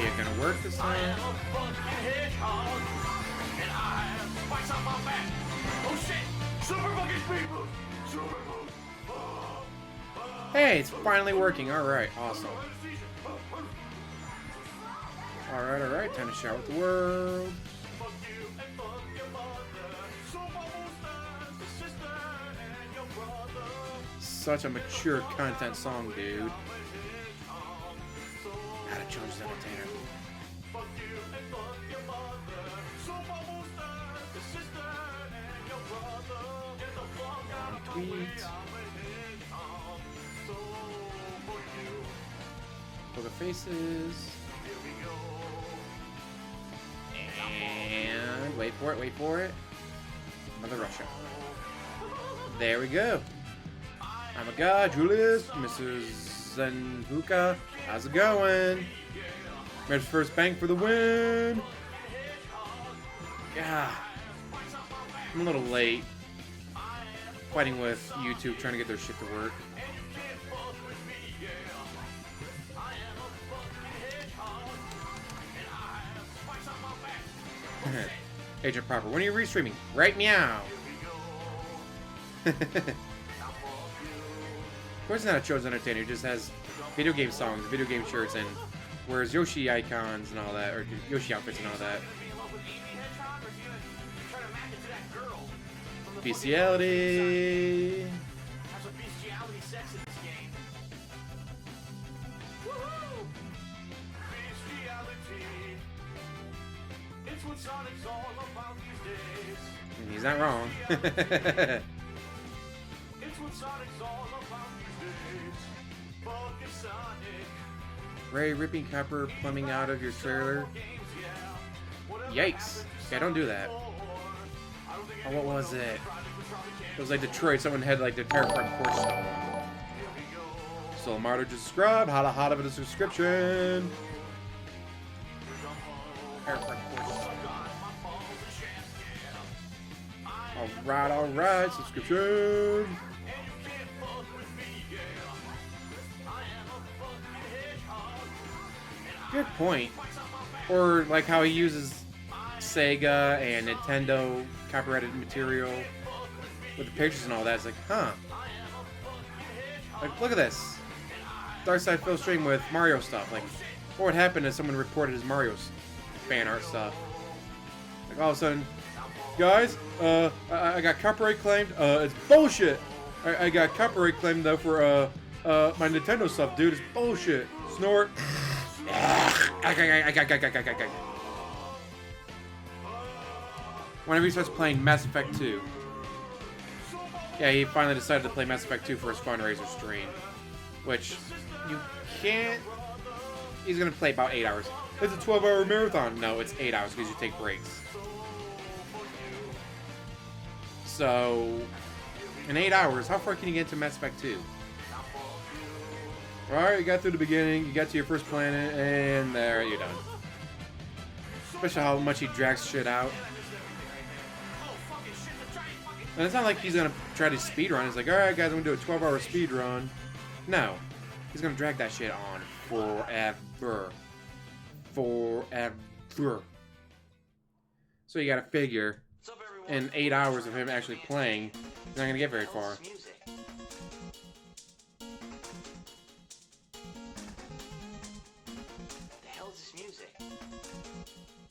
it gonna work this time? Hey, it's finally working. Alright, awesome. Alright, time to share with the world. Such a mature content song, dude. How to change the entertainer. Tweet. Poker faces. And wait for it. Mother Russia. There we go. I'm a god, Julius, Mrs. Zenhuka. How's it going? Red's first bank for the win. Yeah. I'm a little late. Fighting with YouTube, trying to get their shit to work. Agent Proper, when are you restreaming? Right meow. Of course, he's not a chosen entertainer. He just has video game songs, video game shirts, and wears Yoshi icons and all that, or Yoshi outfits and all that. Bestiality. He's not wrong. Ray ripping copper plumbing out of your trailer. Yikes. Yeah, don't do that. Oh, what was it? It was like Detroit. Someone had like the terrifying Porsche stolen. So Marta just subscribed. Hot of a subscription. Terrifying Porsche. Alright, subscription. Good point. Or like how he uses Sega and Nintendo copyrighted material with the pictures and all that. It's like, huh. Like, look at this. Darkside Phil stream with Mario stuff. Like, what would happen if someone reported his Mario fan art stuff? Like, all of a sudden, guys, I got copyright claimed. It's bullshit. I got copyright claimed though for my Nintendo stuff, dude. It's bullshit. Snort. Whenever he starts playing Mass Effect 2. Yeah, he finally decided to play Mass Effect 2 for his fundraiser stream. Which, you can't... He's gonna play about 8 hours. It's a 12-hour marathon. No, it's 8 hours because you take breaks. So, in 8 hours, how far can you get into Mass Effect 2? Alright, you got through the beginning, you got to your first planet, and there, you're done. Especially how much he drags shit out. And it's not like he's gonna try to speedrun. It's like, alright guys, I'm gonna do a 12-hour speedrun. No. He's gonna drag that shit on forever. Forever. So you gotta figure, in 8 hours of him actually playing, he's not gonna get very far.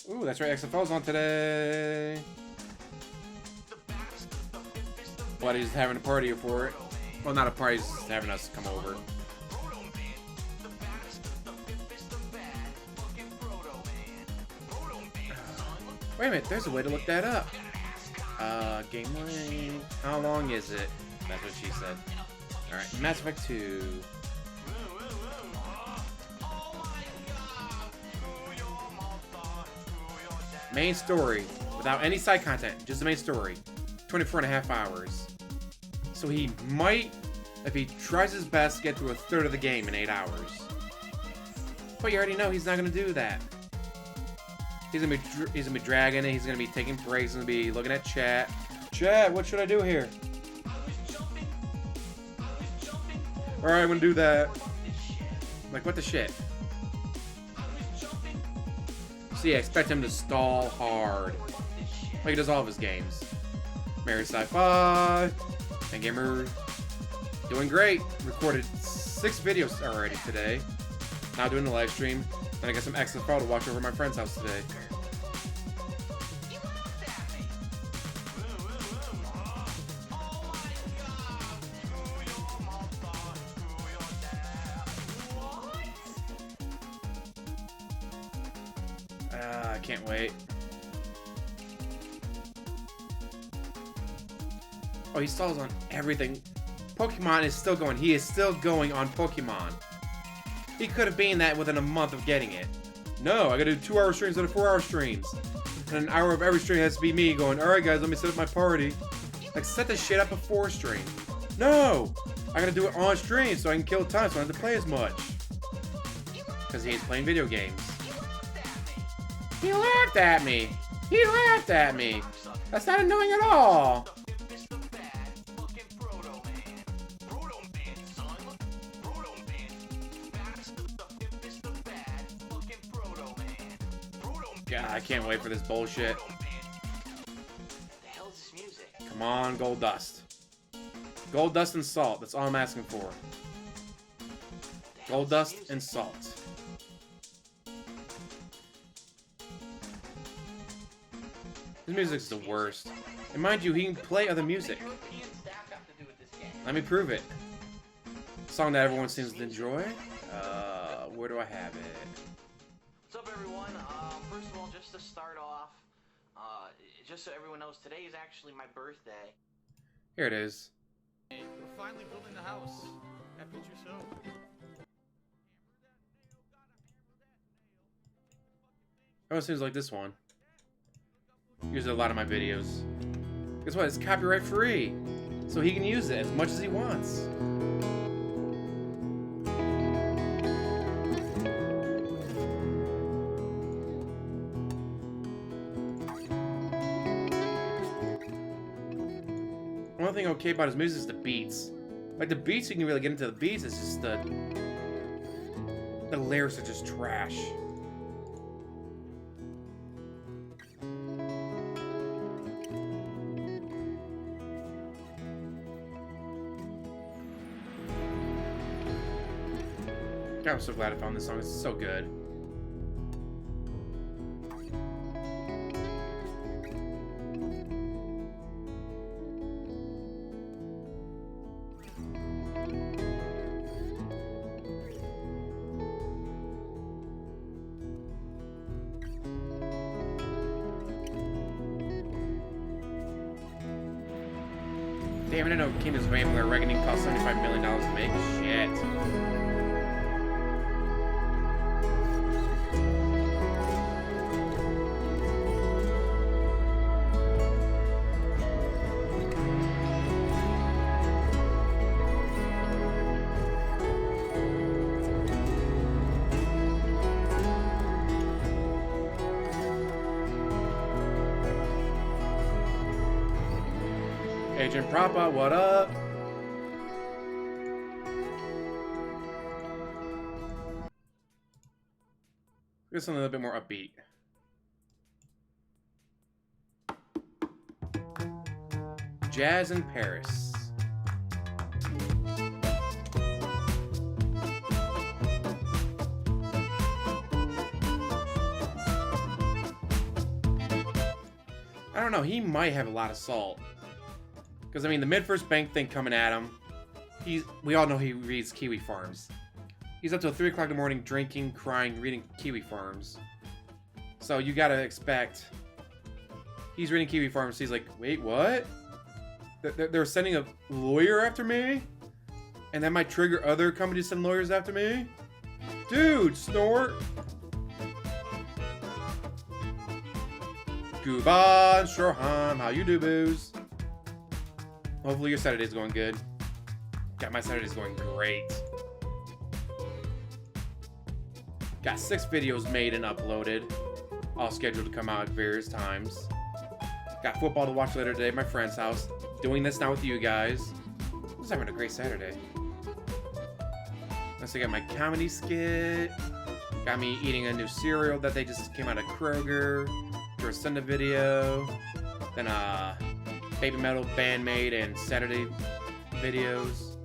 Ooh, that's right, XFL's on today. But he's having a party for it. Well, not a party, he's just having us come over. Wait a minute, there's a way to look that up. Game link. How long is it? That's what she said. Alright, Mass Effect 2. Main story, without any side content, just the main story. 24.5 hours. So he might, if he tries his best, get through a third of the game in 8 hours. But you already know he's not gonna do that. He's gonna be dragging it. He's gonna be taking breaks. He's gonna be looking at chat. Chat, what should I do here? All right, I'm gonna do that. Like, what the shit? So yeah, expect him to stall hard. Like he does all of his games. Mary Sci-Fi and Gamer doing great. Recorded 6 videos already today. Now doing the live stream. Then I got some XFL to watch over at my friend's house today. I can't wait. Oh, he stalls on everything. Pokemon is still going. He is still going on Pokemon. He could have been that within a month of getting it. No, I gotta do 2-hour streams instead of 4-hour streams. And an hour of every stream has to be me going, alright guys, let me set up my party. Like, set this shit up before stream. No! I gotta do it on stream so I can kill time so I don't have to play as much. Because he hates playing video games. He laughed at me. He laughed at me. That's not annoying at all. God, I can't wait for this bullshit. Come on, gold dust. Gold dust and salt. That's all I'm asking for. Gold dust and salt. His music's the worst. And mind you, he can play other music. Let me prove it. Song that everyone seems to enjoy. Where do I have it? What's up, everyone? First of all, just to start off, just so everyone knows, today is actually my birthday. Here it is. We're finally building the house. That picture so. Oh, it seems like this one. Uses a lot of my videos. Guess what? It's copyright free. So he can use it as much as he wants. One thing okay about his music is the beats. Like the beats, you can really get into the beats. It's just the lyrics are just trash. God, I'm so glad I found this song. It's so good. Damn, I didn't know Kingdom's Vampire Reckoning cost $75 million to make. Shit. Agent Propa, what up? Get something a little bit more upbeat. Jazz in Paris. I don't know, he might have a lot of salt. Because, I mean, the mid-first bank thing coming at him, we all know he reads Kiwi Farms. He's up till 3 o'clock in the morning drinking, crying, reading Kiwi Farms. So you gotta expect... He's reading Kiwi Farms, so he's like, wait, what? They're sending a lawyer after me? And that might trigger other companies to send lawyers after me? Dude, snort! Guban, Stroheim, how you do, boos? Hopefully your Saturday's going good. God, my Saturday's going great. Got 6 videos made and uploaded. All scheduled to come out at various times. Got football to watch later today at my friend's house. Doing this now with you guys. I'm just having a great Saturday. Plus I got my comedy skit. Got me eating a new cereal that they just came out of Kroger. Through a Sunday video. Then Baby Metal, Bandmate, and Saturday videos.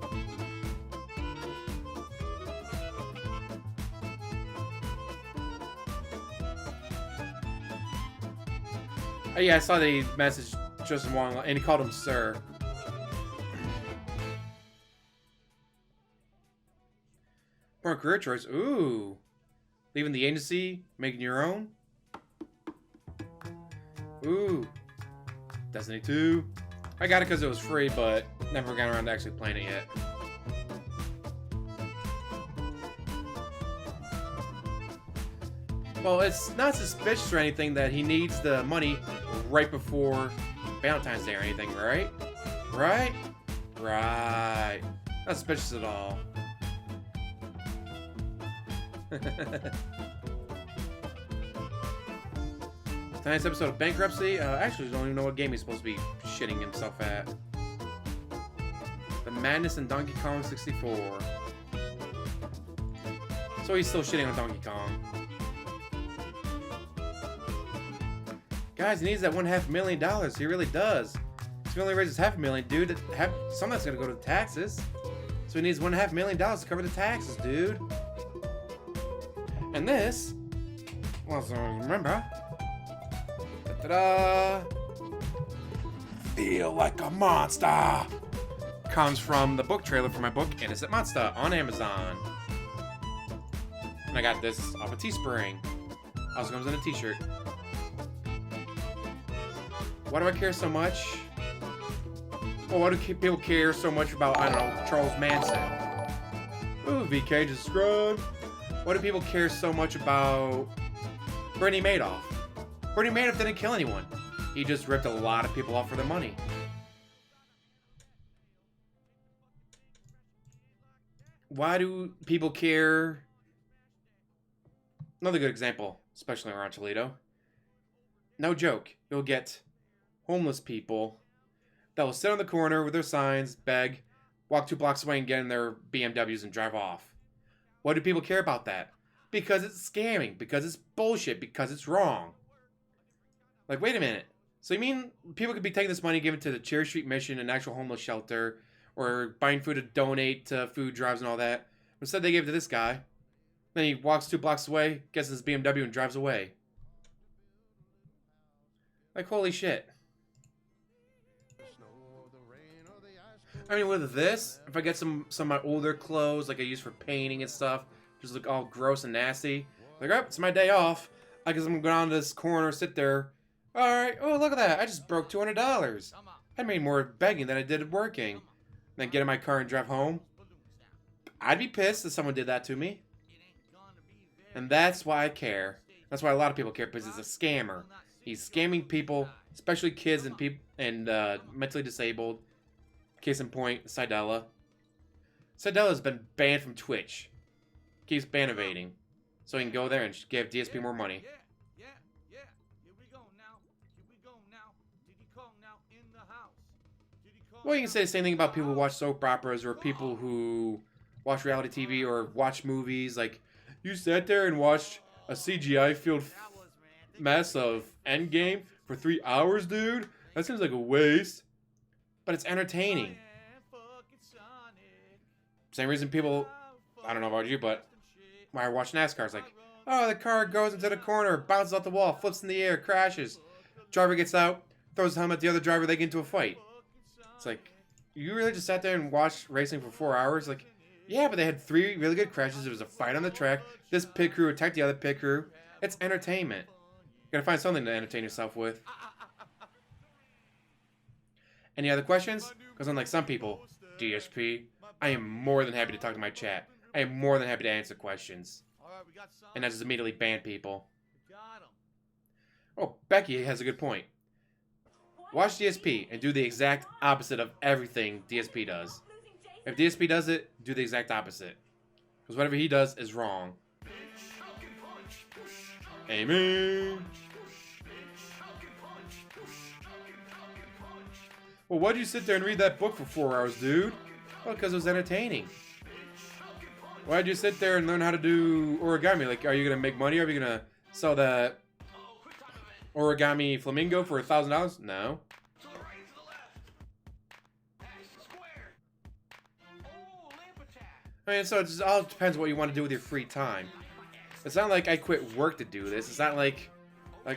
Oh yeah, I saw that he messaged Justin Wong, and he called him Sir. More career choice. Ooh. Leaving the agency, making your own. Ooh. Destiny 2. I got it because it was free, but never got around to actually playing it yet. Well, it's not suspicious or anything that he needs the money right before Valentine's Day or anything, right? Right? Right. Not suspicious at all. Tonight's episode of Bankruptcy. Actually, I don't even know what game he's supposed to be shitting himself at. The Madness in Donkey Kong 64. So he's still shitting on Donkey Kong. Guys, he needs that $1.5 million. He really does. If he only raises $500,000, dude, some of that's gonna go to the taxes. So he needs $1.5 million to cover the taxes, dude. And this, well, so remember, ta-da! Feel like a monster comes from the book trailer for my book Innocent Monster on Amazon. And I got this off a Teespring. Also comes in a t-shirt. Why do I care so much? Well, why do people care so much about, I don't know, Charles Manson? Ooh, VK just scrubbed. Why do people care so much about Bernie Madoff? Bernie Madoff didn't kill anyone. He just ripped a lot of people off for their money. Why do people care? Another good example, especially around Toledo. No joke, you'll get homeless people that will sit on the corner with their signs, beg, walk 2 blocks away and get in their BMWs and drive off. Why do people care about that? Because it's scamming, because it's bullshit, because it's wrong. Like, wait a minute. So you mean people could be taking this money, giving it to the Cherry Street Mission, an actual homeless shelter, or buying food to donate to food drives and all that. Instead they gave it to this guy. Then he walks 2 blocks away, gets in his BMW and drives away. Like, holy shit. I mean, with this, if I get some of my older clothes, like I use for painting and stuff, just look all gross and nasty. Like, oh, it's my day off. I guess I'm gonna go down to this corner, sit there. Alright, oh, look at that. I just broke $200. I made more begging than I did working. Then get in my car and drive home. I'd be pissed if someone did that to me. And that's why I care. That's why a lot of people care, because it's a scammer. He's scamming people, especially kids and people and mentally disabled. Case in point, Sidella. Sidella has been banned from Twitch. Keeps ban evading. So he can go there and give DSP more money. Yeah. Here we go now. Did he call now in the house? Well, you can say the same thing about people who watch soap operas or people who watch reality TV or watch movies. Like, you sat there and watched a CGI-filled mess of Endgame for 3 hours, dude? That seems like a waste. But it's entertaining. Same reason people, I don't know about you, but when I watch NASCAR, it's like, oh, the car goes into the corner, bounces off the wall, flips in the air, crashes. Driver gets out, throws his helmet at the other driver, they get into a fight. It's like, you really just sat there and watched racing for 4 hours? Like, yeah, but they had 3 really good crashes. There was a fight on the track. This pit crew attacked the other pit crew. It's entertainment. You gotta find something to entertain yourself with. Any other questions? Because unlike some people, DSP, I am more than happy to talk to my chat. I am more than happy to answer questions. And I just immediately ban people. Oh, Becky has a good point. Watch DSP and do the exact opposite of everything DSP does. If DSP does it, do the exact opposite. Because whatever he does is wrong. Amen. Well, why'd you sit there and read that book for 4 hours, dude? Well, because it was entertaining. Why'd you sit there and learn how to do origami? Like, are you gonna make money? Or are you gonna sell that origami flamingo for $1,000? No. To the right, to the left. Pass the square. Oh, lamp attack. I mean, so it just all depends what you want to do with your free time. It's not like I quit work to do this. It's not like,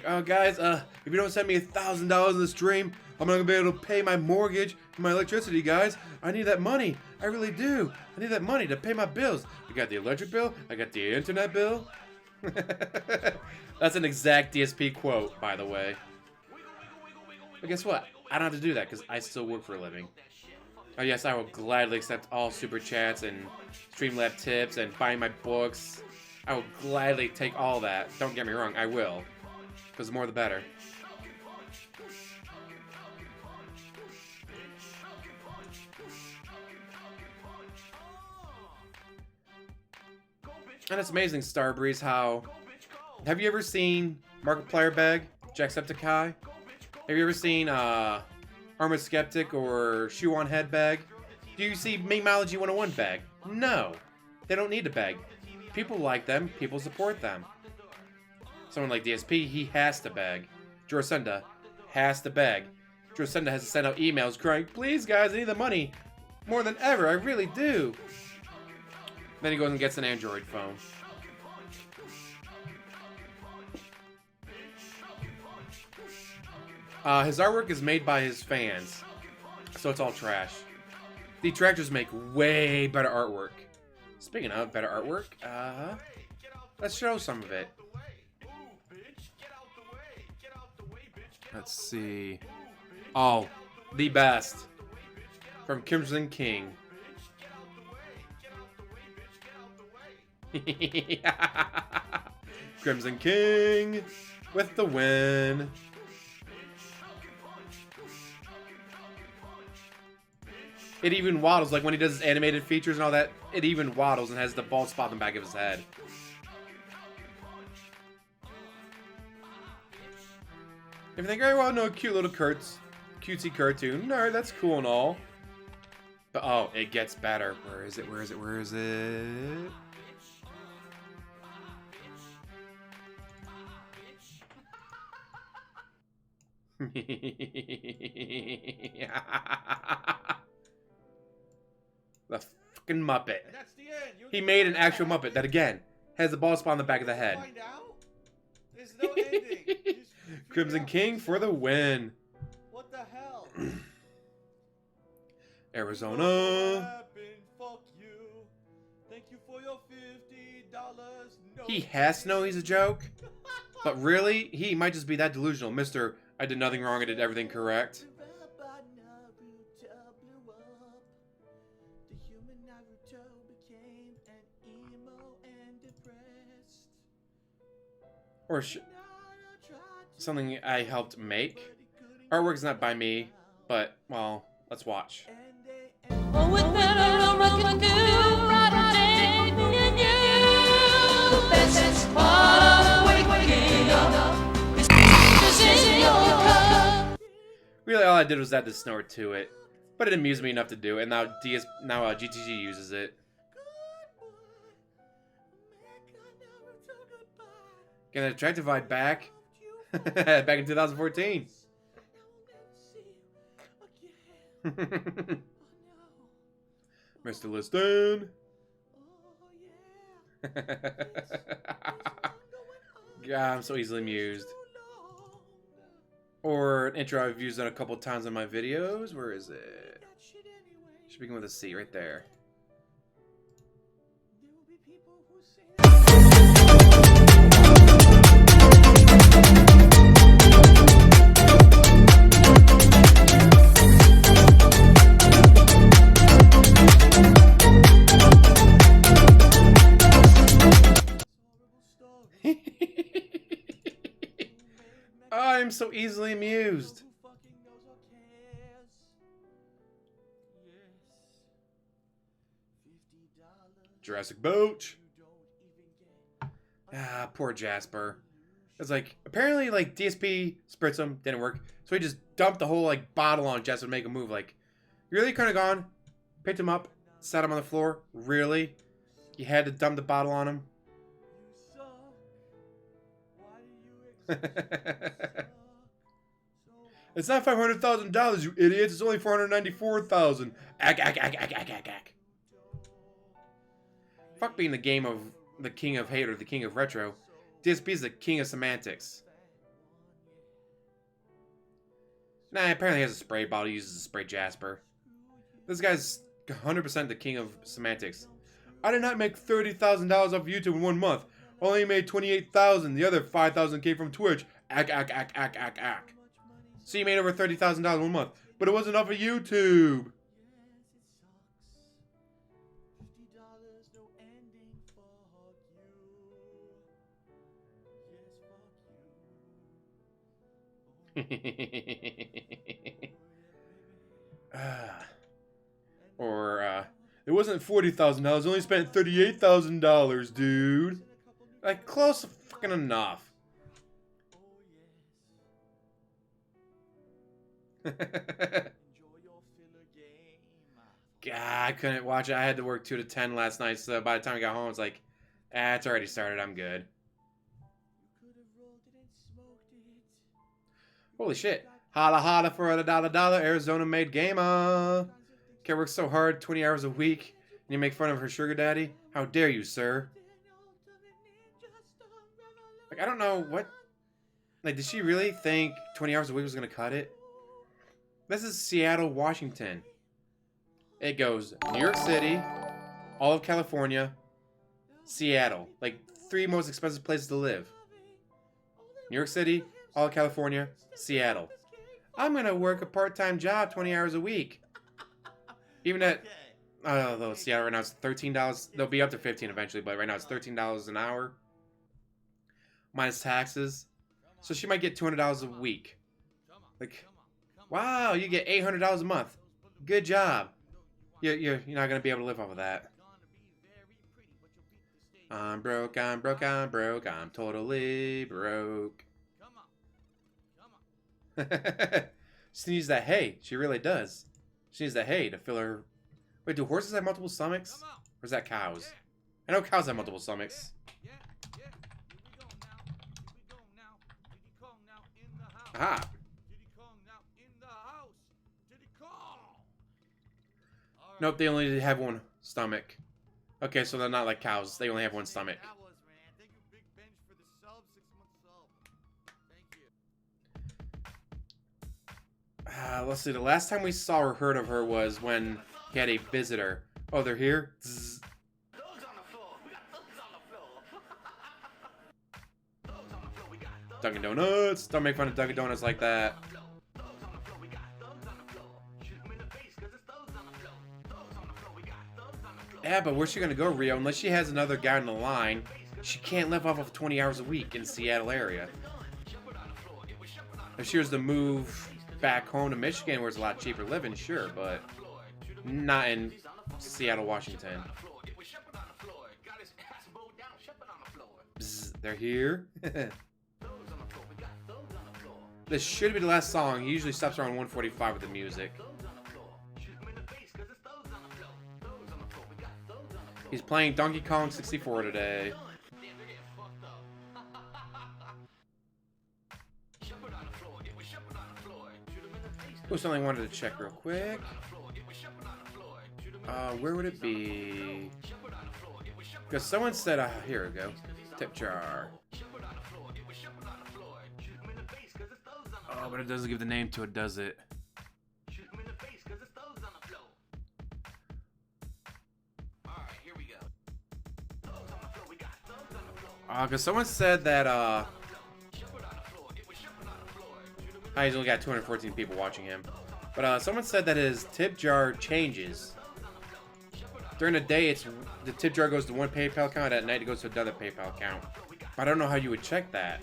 oh guys, if you don't send me $1,000 in the stream, I'm not gonna be able to pay my mortgage and my electricity, guys. I need that money. I really do. I need that money to pay my bills. I got the electric bill. I got the internet bill. That's an exact DSP quote, by the way. But guess what? I don't have to do that because I still work for a living. Oh yes, I will gladly accept all super chats and Streamlab tips and buying my books. I will gladly take all that. Don't get me wrong, I will. Because the more the better. And it's amazing, Starbreeze, how... Have you ever seen Markiplier Bag, Jacksepticeye? Have you ever seen Armored Skeptic or Shoe on Head Bag? Do you see Memology 101 Bag? No. They don't need a bag. People like them, people support them. Someone like DSP, he has to beg. Jorasenda has to beg. Jorasenda has to send out emails crying, please guys, I need the money. More than ever, I really do. Then he goes and gets an Android phone. His artwork is made by his fans, so it's all trash. The detractors make way better artwork. Speaking of better artwork, let's show some of it. Let's see. Oh, the best. From Crimson King. Crimson King with the win. It even waddles, like when he does his animated features and all that, it even waddles and has the bald spot in the back of his head. If you think, oh, well, no, cute little cutesy cartoon. No, that's cool and all. But, oh, it gets better. Where is it? Where is it? Where is it? The fucking Muppet. He made an actual Muppet that, again, has the bald spot on the back of the head. There's no ending. Crimson King for the win. What the hell? Arizona. Fuck you. Thank you for your $50. No. He has to know he's a joke. But really, he might just be that delusional. Mr. I did nothing wrong, I did everything correct. Or something I helped make. Artwork's not by me, but, well, let's watch. Oh, with that I can do right day, me and you. The best part of waking up is in your cup. Really, all I did was add the snort to it, but it amused me enough to do it, and now GTG uses it. Gonna attractive vibe back. Back in 2014. Mr. Liston. God, I'm so easily amused. Or an intro I've used it a couple times in my videos. Where is it? Should begin with a C right there. I'm so easily amused. Jurassic Boat. Ah, poor Jasper. It's like, apparently, like, DSP spritz him, didn't work. So he just dumped the whole, like, bottle on Jasper to make a move. Like, you really couldn't have gone, picked him up, sat him on the floor? Really? You had to dump the bottle on him. You suck. Why do you expect It's not $500,000, you idiots. It's only $494,000. Ack. Fuck being the king of hate or the king of retro. DSP is the king of semantics. Nah, apparently he has a spray bottle. He uses a spray Jasper. This guy's 100% the king of semantics. I did not make $30,000 off of YouTube in 1 month. Only made $28,000. The other $5,000 came from Twitch. Ack. So you made over $30,000 in 1 month, but it wasn't off of YouTube. It wasn't $40,000. I only spent $38,000, dude. Like, close fucking enough. God, I couldn't watch it. I had to work 2 to 10 last night, so by the time I got home, it's like, it's already started. I'm good. Holy shit. Holla for the $1, Arizona-made gamer. Can't work so hard, 20 hours a week, and you make fun of her sugar daddy? How dare you, sir? Like, I don't know what... Like, did she really think 20 hours a week was going to cut it? This is Seattle, Washington. It goes New York City, all of California, Seattle. Like, 3 most expensive places to live. New York City, all of California, Seattle. I'm going to work a part-time job 20 hours a week. Even at, though Seattle right now it's $13. They'll be up to $15 eventually, but right now it's $13 an hour. Minus taxes. So she might get $200 a week. Like, wow, you get $800 a month. Good job. You're not going to be able to live off of that. I'm broke, I'm totally broke. She needs that hay. She really does. She needs that hay to fill her... Wait, do horses have multiple stomachs? Or is that cows? I know cows have multiple stomachs. Aha! Nope, they only have 1 stomach. Okay, so they're not like cows. They only have 1 stomach. Let's see. The last time we saw or heard of her was when he had a visitor. Oh, they're here? Zzz. Dunkin' Donuts! Don't make fun of Dunkin' Donuts like that. Yeah, but where's she gonna go, Rio? Unless she has another guy on the line, she can't live off of 20 hours a week in the Seattle area. If she was to move back home to Michigan, where it's a lot cheaper living, sure, but not in Seattle, Washington. Bzz, they're here. This should be the last song. He usually stops around 1:45 with the music. He's playing Donkey Kong 64 today. Oh, something I wanted to check real quick. Where would it be? Because someone said, here we go. Tip jar. Oh, but it doesn't give the name to it, does it? Because someone said that, he's only got 214 people watching him. But someone said that his tip jar changes. During the day, the tip jar goes to one PayPal account. At night, it goes to another PayPal account. But I don't know how you would check that.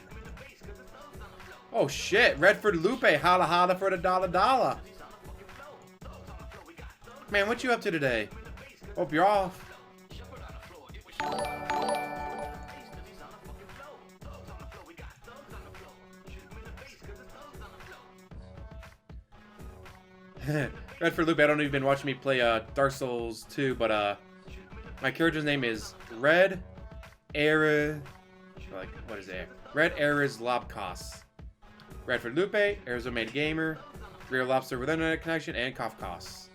Oh shit! Redford Lupe, holla for the $1. Man, what you up to today? Hope you're off. Redford Loop, I don't know if you've been watching me play Dark Souls 2, but My character's name is Red Ares. Like, what is it? Red Ares Lobkos. Red for Lupe, Arizona Made Gamer, Real Lobster with Internet Connection, and Kafkos.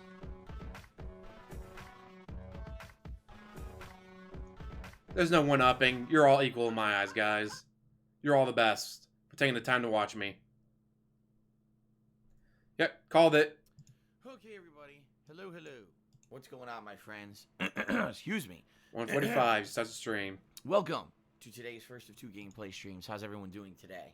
There's no one-upping. You're all equal in my eyes, guys. You're all the best for taking the time to watch me. Yep, called it. Okay, everybody. Hello, hello. What's going on, my friends? Excuse me. 145 starts the stream. Welcome to today's first of 2 gameplay streams. How's everyone doing today?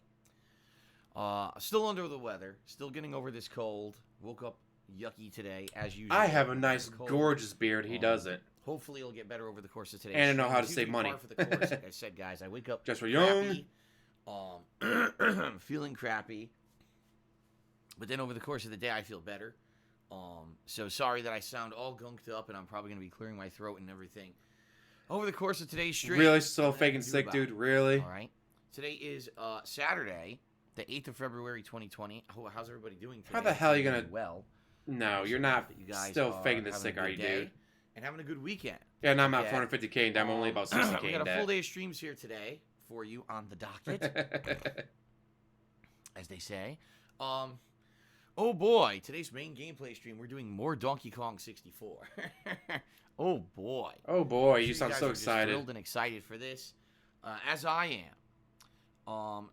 Still under the weather. Still getting over this cold. Woke up yucky today, as usual. I have a nice, gorgeous beard. He doesn't. Hopefully, it'll get better over the course of today. And I know how to save money. For the course, like I said, guys, I wake up Just for young. crappy, feeling crappy. But then over the course of the day, I feel better. So sorry that I sound all gunked up, and I'm probably going to be clearing my throat and everything. Over the course of today's stream. Really so faking sick, dude? Really? All right. Today is Saturday, the 8th of February, 2020. How's everybody doing today? How the hell are you going to... Well. No, you're not you guys still faking the sick, are you, dude? And having a good weekend. Yeah, no, I'm not 450k in debt. I'm only about 60k we in got a full debt. day of streams here today for you on the docket, as they say. Oh boy, today's main gameplay stream, we're doing more Donkey Kong 64. Oh boy. Oh boy, you You sound guys so are just excited. thrilled and excited for this, as I am. Oh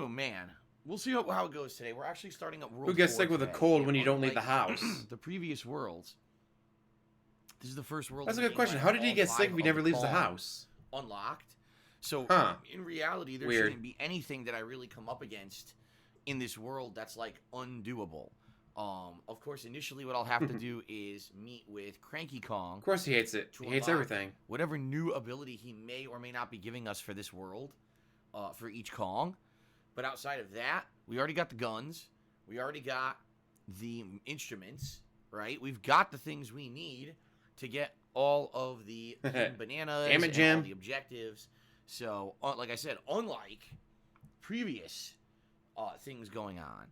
man, we'll see how it goes today. We're actually starting up World Who gets 4 sick with a today. cold when you don't leave the Unlike house? The previous worlds. This is the first world. That's a in the good game question. I How have did he all get sick 5 if he of never the leaves the Kong house? Unlocked. So Huh. in reality, there Weird. shouldn't be anything that I really come up against in this world that's like undoable. Of course, initially what I'll have to do is meet with Cranky Kong. Of course he hates it. to He hates unlock everything. Whatever new ability he may or may not be giving us for this world, for each Kong. But outside of that, we already got the guns. We already got the instruments, right? We've got the things we need to get all of the bananas Damn it, and Jim. all the objectives. So, like I said, unlike previous things going on,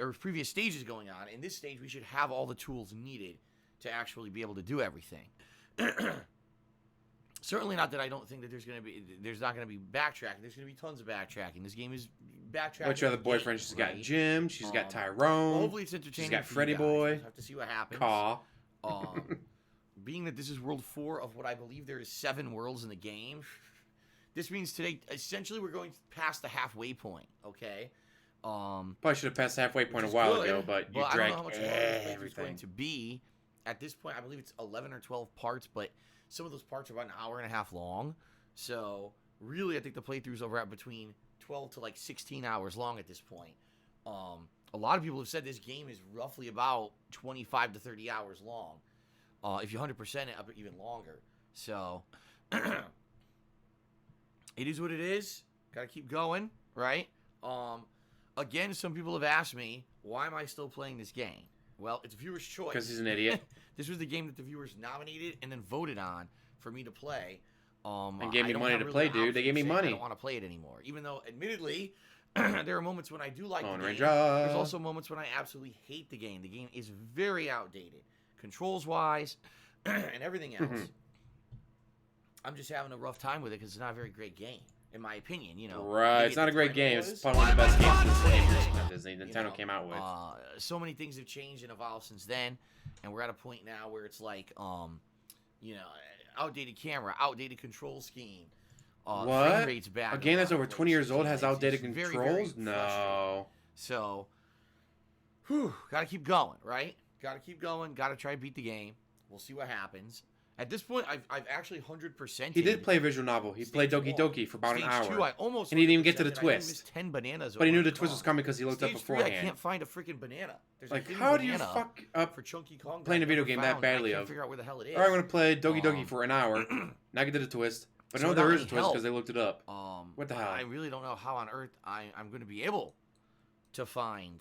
or previous stages going on, in this stage we should have all the tools needed to actually be able to do everything. Certainly not that I don't think that there's not going to be backtracking. There's going to be tons of backtracking. This game is backtracking. What's your other boyfriend? She's got Jim. She's got Tyrone. Hopefully it's entertaining. She's got for you Freddy guys. Boy. We'll have to see what happens. Caw. Being that this is World 4 of what I believe there is 7 worlds in the game, this means today, essentially, we're going past the halfway point, okay? Probably should have passed the halfway point a Which is while good, ago, but you I don't drank know how much longer this is everything. going to be. At this point, I believe it's 11 or 12 parts, but some of those parts are about an hour and a half long. So, really, I think the playthroughs are at between 12 to like 16 hours long at this point. A lot of people have said this game is roughly about 25 to 30 hours long. If you 100% it, up even longer. So, it is what it is. Got to keep going, right? Again, some people have asked me, why am I still playing this game? Well, it's viewer's choice. Because he's an idiot. This was the game that the viewers nominated and then voted on for me to play. And gave me I don't money have to really play, an dude. They option gave me saying money. I don't want to play it anymore. Even though, admittedly, there are moments when I do like the game. Ranger. There's also moments when I absolutely hate the game. The game is very outdated. Controls-wise and everything else. I'm just having a rough time with it because it's not a very great game, in my opinion. You know, Right. maybe It's at not the a great time it game. was. It's probably one of the best games since 20 years that Disney Nintendo You know, came out with. So many things have changed and evolved since then, and we're at a point now where it's like, outdated camera, outdated control scheme. Frame What? rates bad. A game that's over 20 years old has It's outdated very, very controls? frustrating. No. So, gotta keep going, right? Gotta keep going. Gotta try to beat the game. We'll see what happens. At this point, I've actually 100%. He did play a visual novel. He played Doki Doki for about an Stage hour. 2, I almost And he didn't even get to the 100%ed. I missed twist. 10 bananas. But he knew over the twist was Kong. coming because he looked up Stage 3, beforehand. I can't find a freaking banana. There's a Like, hidden how do you banana fuck up for Chunky Kong playing a that I video never game that found, and badly I can't of- figure out where the hell it is. All right, I'm going to play Doki Doki for an hour. Now get to the twist. But So no, there without is a any twist help, because they looked it up. What the hell? I really don't know how on earth I'm going to be able to find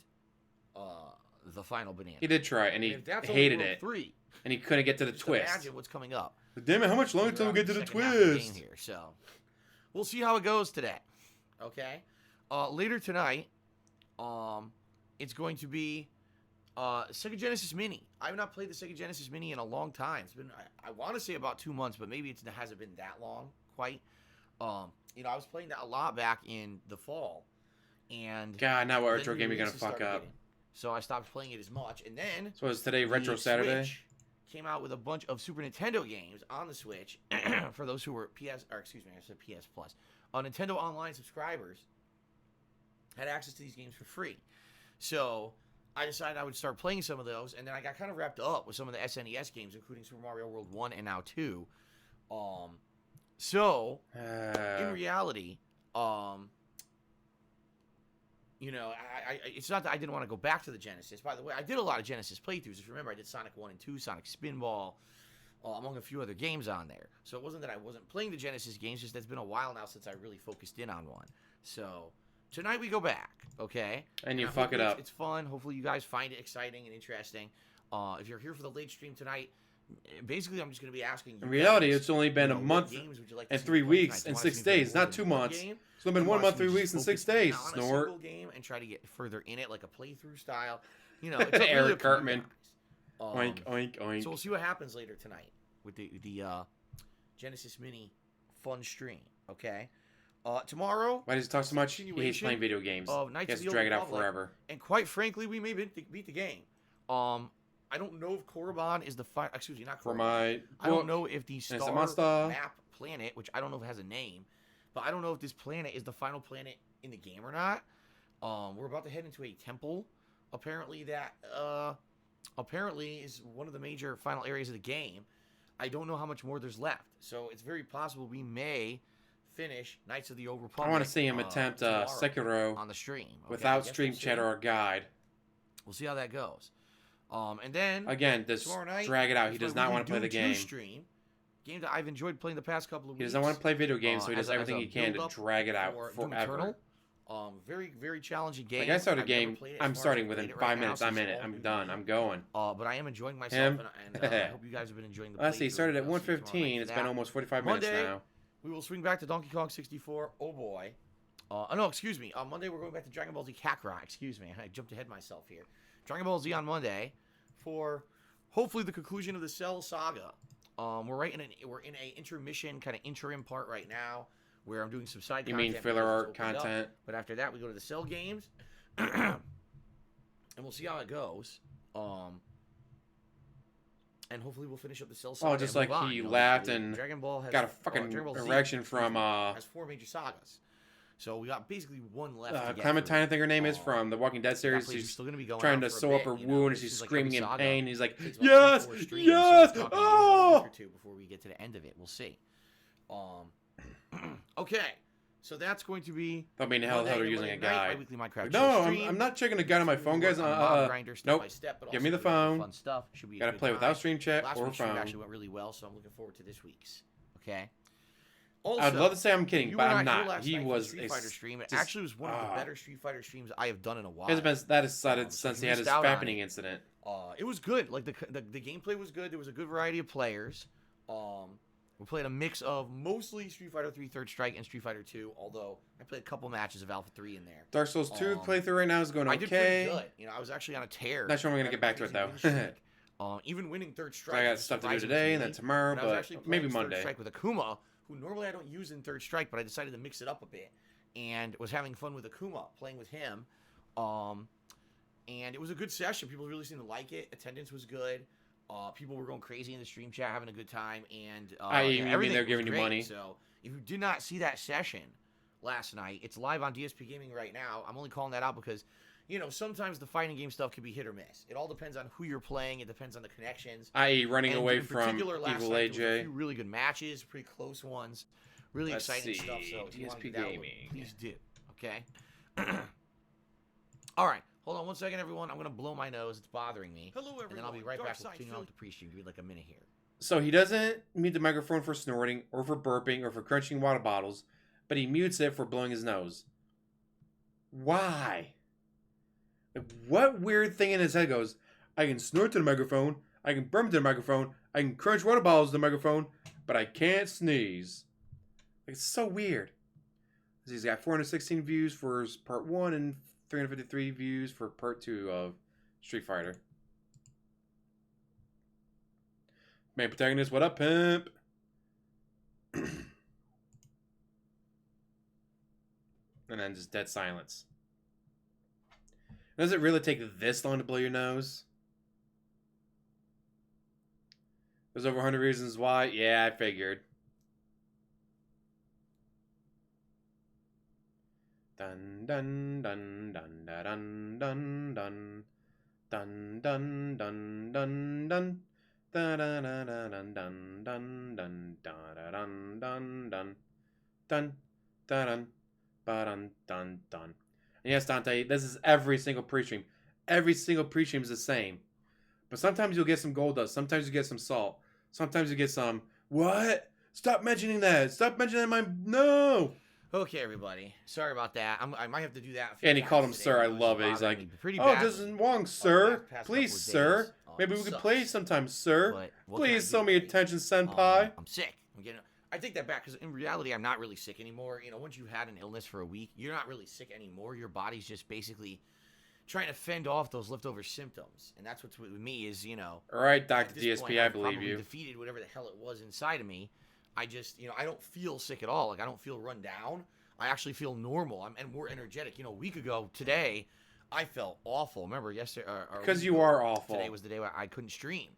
the final banana. He did try it, and he if that's hated only it. World 3, And he couldn't get to the just twist. imagine what's coming up. But damn it, how much longer until we We're get to on the second half of the twist? game here, so we'll see how it goes today. Okay. Later tonight, it's going to be Sega Genesis Mini. I have not played the Sega Genesis Mini in a long time. It's been, I want to say about 2 months, but maybe it hasn't been that long quite. You know, I was playing that a lot back in the fall. And God, now what then retro the game are you gonna releases fuck started up? hitting. So I stopped playing it as much. And then So is today Retro the Saturday? Switch came out with a bunch of Super Nintendo games on the Switch for those who were I said PS Plus. Nintendo Online subscribers had access to these games for free. So I decided I would start playing some of those, and then I got kind of wrapped up with some of the SNES games, including Super Mario World 1 and now 2. So in reality, you know, it's not that I didn't want to go back to the Genesis. By the way, I did a lot of Genesis playthroughs. If you remember, I did Sonic 1 and 2, Sonic Spinball, among a few other games on there. So it wasn't that I wasn't playing the Genesis games, just that's been a while now since I really focused in on one. So tonight we go back, okay? And you Now, fuck it hopefully up. It's fun. Hopefully you guys find it exciting and interesting. If you're here for the late stream tonight, basically I'm just going to be asking you In reality, guys, it's only been you a know, month what games would you like to and see 3 me play weeks tonight? and Do you 6 want to see me days, play not more 2 than one months. game? So it's been Do you 1 want month, to see 3 me weeks, and just 6 focus days. on a Snort. single game and try to get further in it, like a playthrough style. You know, it's really Eric up to you Cartman. guys. Oink, oink, oink. So we'll see what happens later tonight with the Genesis Mini fun stream. Okay. Tomorrow. Why does he talk so much? He hates continuation playing video games. of He Knights has of to the drag it Old out Republic. forever. And quite frankly, we may beat the game. I don't know if Korriban is the final. Excuse me, not For Korriban. my I don't book, know if the it's a star monster. map planet, which I don't know if it has a name, but I don't know if this planet is the final planet in the game or not. We're about to head into a temple, apparently that apparently is one of the major final areas of the game. I don't know how much more there's left, so it's very possible we may finish Knights of the Old Republic. I want to see him attempt tomorrow Sekiro on the stream okay? I without guess stream we'll see. chat or a guide. We'll see how that goes. And then Again, just tomorrow night, drag it out. He is does when not we want to play do the Doom game. 2 stream. Game that I've enjoyed playing the past couple of He weeks. doesn't want to play video games, so he does as a everything he can to build-up drag it out for Doom forever. Eternal. Very, very challenging game. Like I started a I've never game, played it as I'm far as starting I've within played it 5 right now, minutes. so I'm it's in it. all I'm new done. to I'm me. going. But I am enjoying myself, Him? and I hope you guys have been enjoying the Let's see. He playthrough. started at We'll see you tomorrow night 1:15. for It's been that. almost 45 minutes Monday, now. we will swing back to Donkey Kong 64. Oh boy. No, excuse me. On Monday, we're going back to Dragon Ball Z Kakarot. Excuse me. I jumped ahead myself here. Dragon Ball Z on Monday for hopefully the conclusion of the Cell saga. We're in a intermission kind of interim part right now where I'm doing some side You content. mean filler because art it's opened up. content? But after that, we go to the Cell games, and we'll see how it goes. And hopefully we'll finish up the Cell saga. Oh, just and move like on. he You know, laughed the and Dragon Ball has got a fucking Dragon Ball Z erection from has 4 major sagas. So we got basically one left. to get Clementine, I through. think her name is, from the Walking Dead That series. play's She's still gonna be going trying on to for a sew up bit, her you know, wound, it and she's seems like screaming every in saga pain. He's like, takes about yes, 3-4 streams, yes, so it's probably oh! a week or two before we get to the end of it. We'll see. Okay, so that's going to be. I mean, hell, Monday they're and using a Monday night, my guide. weekly Minecraft No, show stream. I'm not checking the guide on my phone, guys. Mob grinder step Nope. by step, but Give also me the do a lot of phone. Fun stuff. Should be a Gotta good play time. without stream chat Last or week's stream phone. actually went really well, so I'm looking forward to this week's. Okay. Also, I'd love to say I'm kidding, you but were I'm not here not. last He night for the was Street Fighter stream. It just- actually was one of the better Street Fighter streams I have done in a while. That is decided So since you he had his missed out on fappening it. incident. It was good. Like the gameplay was good. There was a good variety of players. We played a mix of mostly Street Fighter 3 Third Strike and Street Fighter 2, although I played a couple matches of Alpha 3 in there. Dark Souls 2 playthrough right now is going I did okay. pretty good. You know, I was actually on a tear. Not sure when we're gonna I had get back a to it crazy though. win streak. Even winning Third Strike. I got was stuff to do surprising today and me. then tomorrow, And I was actually but playing maybe Third Monday. Strike with Akuma, who normally I don't use in Third Strike, but I decided to mix it up a bit and was having fun with Akuma, playing with him. And it was a good session. People really seemed to like it. Attendance was good. People were going crazy in the stream chat, having a good time, and You mean everything they're was giving you great. money? So if you did not see that session last night, it's live on DSP Gaming right now. I'm only calling that out because, you know, sometimes the fighting game stuff can be hit or miss. It all depends on who you're playing. It depends on the connections. I.e. running And away in from particular, last Evil night, there was a AJ. few really good matches, pretty close ones, really Let's exciting see, stuff. So if you want to DSP do that one, Gaming. please do. Okay. All right. Hold on one second, everyone. I'm gonna blow my nose. It's bothering me. Hello, everyone. And then I'll be right back with Darkside tuning Phil- out the pre-stream. Give me like a minute here. So he doesn't mute the microphone for snorting or for burping or for crunching water bottles, but he mutes it for blowing his nose. Why? Like, what weird thing in his head goes, I can snort to the microphone, I can burp to the microphone, I can crunch water bottles to the microphone, but I can't sneeze. Like, it's so weird. He's got 416 views for part 1 and 353 views for part 2 of Street Fighter. Main protagonist, what up, pimp? And then just dead silence. Does it really take this long to blow your nose? There's over 100 reasons why. Yeah, I figured. Dun dun dun dun dun dun dun dun dun dun dun dun. Dun dun dun dun dun dun dun dun dun dun dun dun dun dun dun. And yes, Dante, this is every single pre-stream. Every single pre-stream is the same. But sometimes you'll get some gold dust. Sometimes you get some salt. Sometimes you get some, what? Stop mentioning that. Stop mentioning my, no. Okay, everybody. Sorry about that. I might have to do that. And he called him sir. I love it. He's like, oh, this isn't wrong, sir. Please, sir. Maybe we could play sometime, sir. Please show me attention, senpai. I'm sick. I take that back because in reality, I'm not really sick anymore. You know, once you've had an illness for a week, you're not really sick anymore. Your body's just basically trying to fend off those leftover symptoms. And that's what's with me is, you know. All right, Dr. DSP, point, I believe you. Defeated whatever the hell it was inside of me. I just, you know, I don't feel sick at all. Like, I don't feel run down. I actually feel normal. I'm more energetic. You know, a week ago today, I felt awful. Remember yesterday? Because you are awful. Today was the day where I couldn't stream.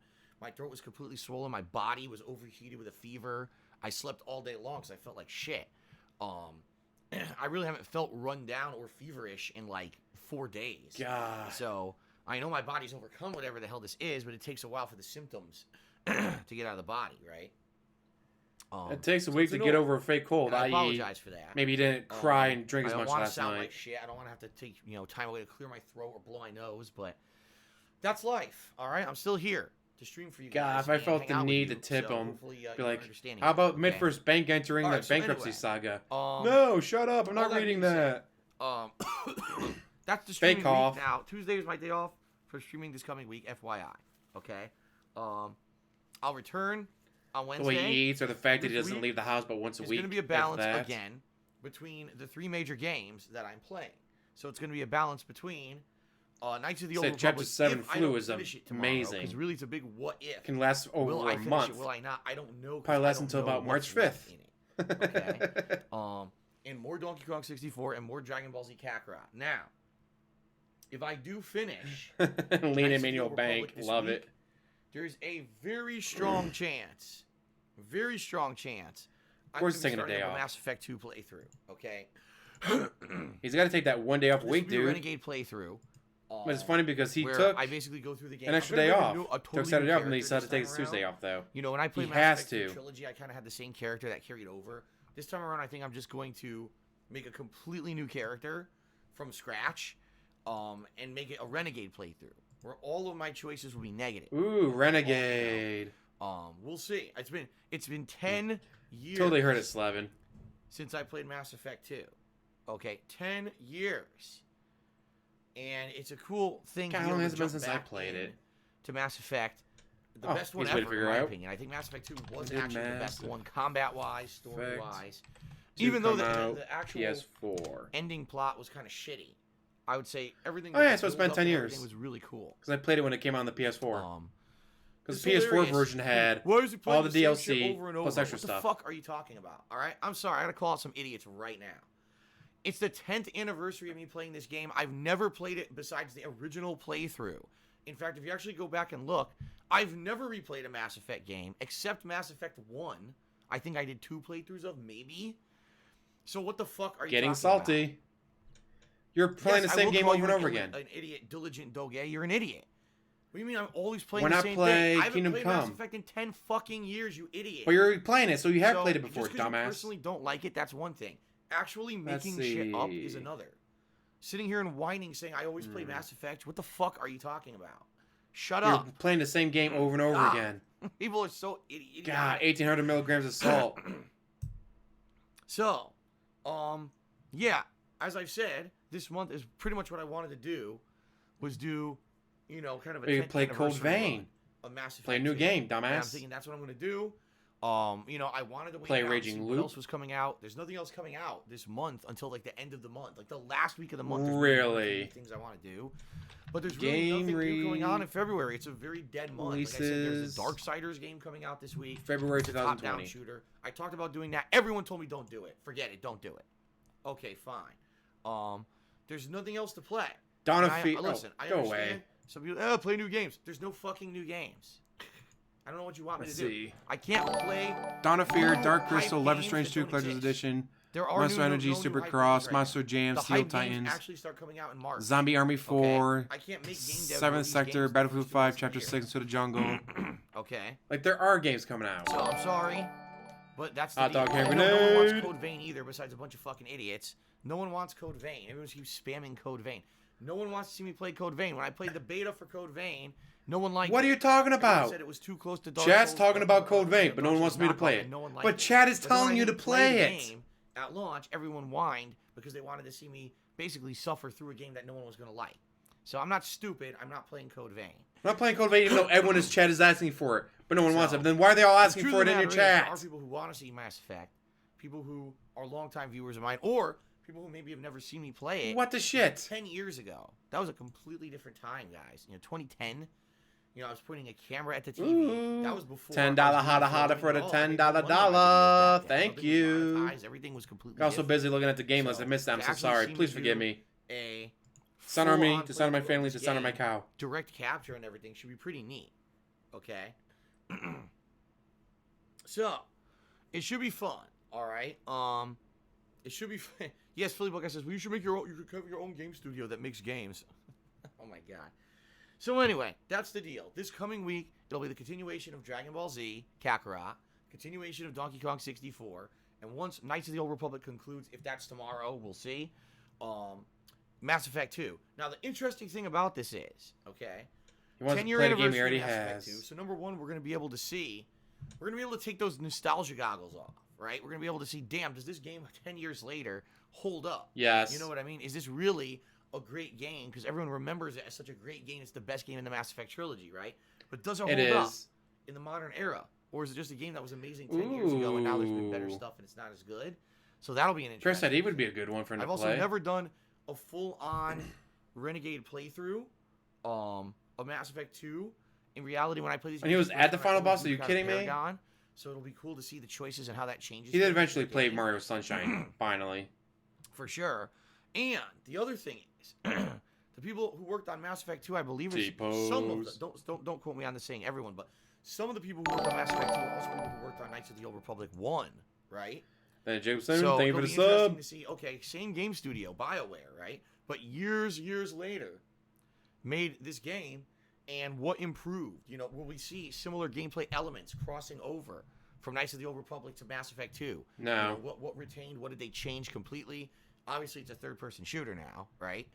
My throat was completely swollen. My body was overheated with a fever. I slept all day long because I felt like shit. I really haven't felt run down or feverish in like 4 days. God. So I know my body's overcome whatever the hell this is, but it takes a while for the symptoms to get out of the body, right? It takes a week to get over a fake cold. I apologize for that. Maybe you didn't cry and drink as much last night. I don't want to sound like shit. I don't want to have to take time away to clear my throat or blow my nose, but that's life. All right, I'm still here to stream for you guys. God, if I felt the need to tip him, be like, how about mid-first bank entering the bankruptcy saga? No, shut up. I'm not reading that. That's the streaming week now. Tuesday is my day off for streaming this coming week, FYI. Okay. I'll return on Wednesday. The way he eats or the fact that he doesn't leave the house but once a week. It's going to be a balance again between the 3 major games that I'm playing. So it's going to be a balance between Knights of the Old Republic. Chapter 7 flu is amazing. Because really it's a big what if. Can last over a month. Will I not? I don't know. Probably last until about March 5th. Okay. And more Donkey Kong 64 and more Dragon Ball Z Kakarot. Now, if I do finish Lean Emmanuel Bank, love it. There's a very strong chance. Very strong chance. Of course, he's taking a day off. Mass Effect 2 playthrough. Okay. He's got to take that one day off a week, dude. Renegade playthrough. But it's funny because he took I basically go through the game. an extra day off. Took Saturday off, and then he decided to take his Tuesday off, though. You know, when I played Mass Effect Trilogy, I kind of had the same character that carried over. This time around, I think I'm just going to make a completely new character from scratch, and make it a Renegade playthrough, where all of my choices will be negative. Ooh, Renegade. We'll see. It's been 10 years. Totally heard it, Slevin. Since I played Mass Effect 2. Okay, 10 years. And it's a cool thing. God, how long has it been since I played it? To Mass Effect, the best one ever, in my opinion. I think Mass Effect 2 was actually the best one, combat-wise, story-wise. Even though the actual PS4 ending plot was kind of shitty, I would say everything. Oh yeah, so it's been 10 years. Everything was really cool. Because I played it when it came out on the PS4. Because the PS4 version had all the DLC plus extra stuff. What the fuck are you talking about? All right, I'm sorry. I gotta call out some idiots right now. It's the 10th anniversary of me playing this game. I've never played it besides the original playthrough. In fact, if you actually go back and look, I've never replayed a Mass Effect game except Mass Effect 1. I think I did 2 playthroughs of, maybe. So what the fuck are you getting talking salty? About? You're playing the same game over and over again. An idiot, diligent doge. You're an idiot. What do you mean I'm always playing Why the not same play thing? I haven't Kingdom played Come? Mass Effect in 10 fucking years, you idiot. But you're playing it, so you have played it before, just 'cause dumbass. You personally don't like it, that's one thing. Actually making shit up is another. Sitting here and whining saying I always play Mass Effect. What the fuck are you talking about? Shut up. You're playing the same game over and over again. People are so idiotic. God, 1,800 milligrams of salt. So, yeah, as I've said, this month is pretty much what I wanted to do, was do, kind of a 10th play Cold anniversary Vein. of Mass Effect Play a new 2. game, dumbass. And I'm thinking that's what I'm going to do. You know, I wanted to wait Play out and Raging see Loop. what else was coming out. There's nothing else coming out this month until like the end of the month, like the last week of the month. Really? Things I want to do, but there's really nothing new going on in February. It's a very dead month. Like I said, there's a Darksiders game coming out this week. February It's a top-down 2020. shooter. I talked about doing that. Everyone told me don't do it. Forget it. Don't do it. Okay, fine. There's nothing else to play. Dawn of And Fear. Listen, I go understand. away. Some people, play new games. There's no fucking new games. I don't know what you want me Let's to do. see. I can't play. Dawn of Fear, new Dark hype Crystal, Life is games Strange that 2 don't Collector's exist. Edition, There are Monster no Energy, new Super hype Cross, games right Monster now. Jam, The Steel hype games Titans, actually start coming out in March. Zombie Army 4, Okay? I can't make game dev 7th release Sector, games Battlefield for 5, 2 Chapter years. 6, Into the Jungle. Okay. Like, there are games coming out. So I'm sorry, but that's the Hot deal. dog I hand know no one wants grenade. Code Vein either, besides a bunch of fucking idiots. No one wants Code Vein. Everyone keeps spamming Code Vein. No one wants to see me play Code Vein. When I played the beta for Code Vein, no one liked What it. are you talking Everyone about? said it was too close to Dark Chat's Souls, talking about Code Vein, but no one Dark wants Souls me to knockoff, play and it. no one liked But it. Chat is But then when telling I you to didn't play the it. game at launch, everyone whined because they wanted to see me basically suffer through a game that no one was going to like. So I'm not stupid. I'm not playing Code Vein. I'm not playing Code Vein even though everyone in chat is asking for it, but no one wants it. So, But then why are they all The asking truth for of it the in your matter is, chat? There are people who want to see Mass Effect, people who are longtime viewers of mine, or people who maybe have never seen me play it. What the shit? 10 years ago. That was a completely different time, guys. You know, 2010. You know, I was pointing a camera at the TV. Ooh. That was before. $10 I was hotta doing hotta videos for the at all. I $10 made no money on my videos dollar. back then. Thank Nothing was you. monetized. Everything was completely I'm also different. busy looking at the game list. So, I missed that. I'm to so actually sorry. see me Please forgive do me. A Son of me, full-on the son of my playthrough family, this the son of my game, cow. direct capture and everything should be pretty neat. Okay? So, it should be fun. All right? It should be fun. Yes, Philly Buckeye says, well, you should make your own, you could have your own game studio that makes games. Oh my god. So anyway, that's the deal. This coming week, it'll be the continuation of Dragon Ball Z, Kakarot, continuation of Donkey Kong 64, and once Knights of the Old Republic concludes, if that's tomorrow, we'll see, Mass Effect 2. Now, the interesting thing about this is, okay, He wants to 10-year play the game anniversary he already of Mass Effect 2. has. So number one, we're going to be able to see, we're going to be able to take those nostalgia goggles off, right? We're going to be able to see, damn, does this game 10 years later hold up? Yes. You know what I mean? Is this really a great game? Because everyone remembers it as such a great game. It's the best game in the Mass Effect trilogy, right? But does it hold It up is. in the modern era? Or is it just a game that was amazing 10 years ago and now there's been better Ooh. stuff and it's not as good? So that'll be an Chris interesting. said he would be a good one for him to I've also play. never done a full-on Renegade playthrough of Mass Effect 2. In reality, when I play these And he was games at the first time, I final always boss? do Are you kind of kidding me? Paragon, so it'll be cool to see the choices and how that changes. He did things eventually in the play game. Mario Sunshine, finally. For sure. And the other thing is, the people who worked on Mass Effect 2, I believe, is some of them. Don't quote me on this saying everyone, but some of the people who worked on Mass Effect 2 are also people who worked on Knights of the Old Republic 1, right? Jacob So Simon, thank you it'll for be the interesting sub. to see. Okay, same game studio, BioWare, right? But years later, made this game, and what improved? You know, will we see similar gameplay elements crossing over from Knights of the Old Republic to Mass Effect 2? No. You know, what retained? What did they change completely? Obviously, it's a third-person shooter now, right?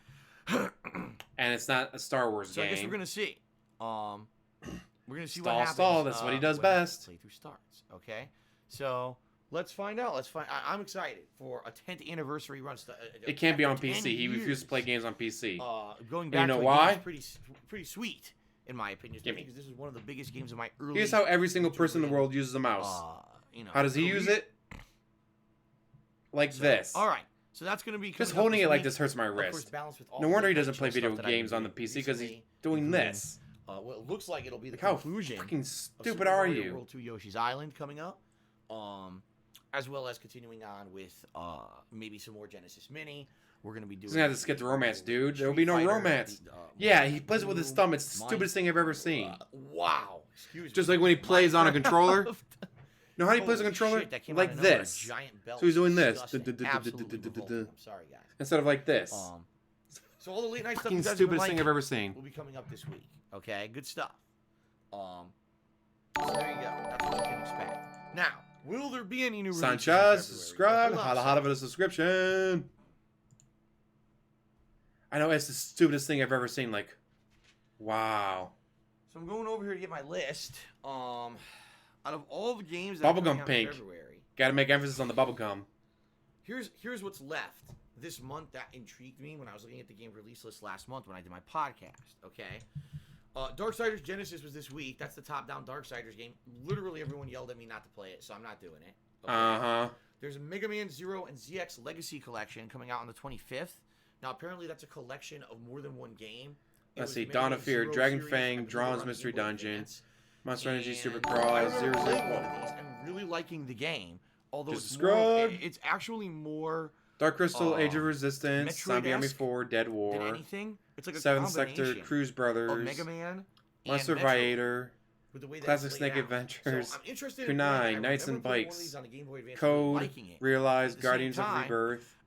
And it's not a Star Wars So game. I guess we're gonna see. We're gonna see Stall, what happens. stall, that's what he does when best. Playthrough starts. Okay, so let's find out. I'm excited for a 10th anniversary run. It can't be on after 10 PC. He refused years. to play games on PC. Going you back know to a why? game is pretty sweet in my opinion. Gimme. Because this is one of the biggest games of my early. Here's how every single person in the world uses a mouse. You know, How does he career. use it? Like this. All right, so that's gonna be Just coming up holding it like week. this hurts my Of course, wrist. balanced with all No the wonder he NHL doesn't play video stuff that I games on the did PC because he's recently, doing including, this. Well, it looks like it'll be the Like how conclusion. freaking of Super stupid are Mario you? World 2 Yoshi's Island coming up, as well as continuing on with maybe some more Genesis Mini. We're gonna be doing. He's gonna have to skip the romance, dude. There will be Street no Fighter, romance. the, Yeah, he plays it with his thumb. It's the Mine- stupidest thing I've ever seen. Wow. Excuse me. Just like when he plays on a controller. Minecraft. Know how he plays a Holy controller? shit, that came Like out of nowhere, a this. giant belt. So he's doing this. Disgusting. Absolutely revolting. I'm sorry, guys. Instead of like this. So all the late night stuff Fucking you guys have been stupidest thing liking I've ever seen. will be coming up this week. Okay, good stuff. So there you go. That's what you can expect. Now, will there be any new releases in Sanchez, February? subscribe. Hold on a Holla second. holla for the subscription. I know it's the stupidest thing I've ever seen. Like, wow. So I'm going over here to get my list. Out of all the games that are Bubblegum coming out in Pink. February, Gotta make emphasis on the bubblegum. here's what's left this month that intrigued me when I was looking at the game release list last month when I did my podcast. Okay, Darksiders Genesis was this week. That's the top-down Darksiders game. Literally everyone yelled at me not to play it, so I'm not doing it. Okay? Uh-huh. There's a Mega Man Zero and ZX Legacy Collection coming out on the 25th. Now, apparently that's a collection of more than one game. Let's see. Dawn of Fear, Dragon Fang, Drawn's Mystery Dungeon, Monster Energy Supercross, Zero One Zero. of these and really liking the game. Although Just it's more, scrub. it's actually more Dark Crystal, Age of Resistance, Zombie Army Metroid-esque 4, Dead than War, anything. It's like a Seventh Sector, combination Cruise of Brothers, Mega Man Monster and Metroid Viator, with the way that Classic it's Snake laid out. Adventures, So I'm interested in playing Kunai, it. I Knights and remember playing one of Bikes, these on the Game Boy Advance and Code, liking it. Realize, At the same Guardians of time- Rebirth,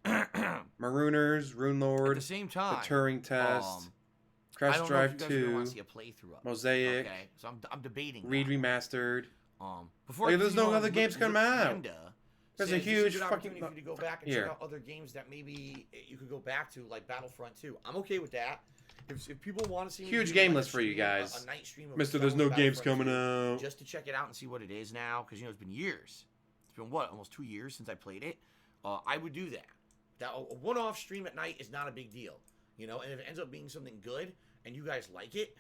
Marooners, Rune At Lord, the same The time, Turing Test, I Crash don't know if Drive you guys are gonna 2, want to see a playthrough of it. Mosaic, Okay, so I'm debating. Read that. Remastered. Before Like, I there's no continue on, other games coming out. There's a says, this is huge good fucking- opportunity for you to go back and Here. check out other games that maybe you could go back to, like Battlefront 2. I'm okay with that. If people want to see me Huge do, game like, a list for you stream, guys. a night stream of Mister, Star there's no Wars games Battlefront coming 2, out. just to check it out and see what it is now, because it's been years. It's been what, almost 2 years since I played it. I would do that. That a one-off stream at night is not a big deal, and if it ends up being something good and you guys like it,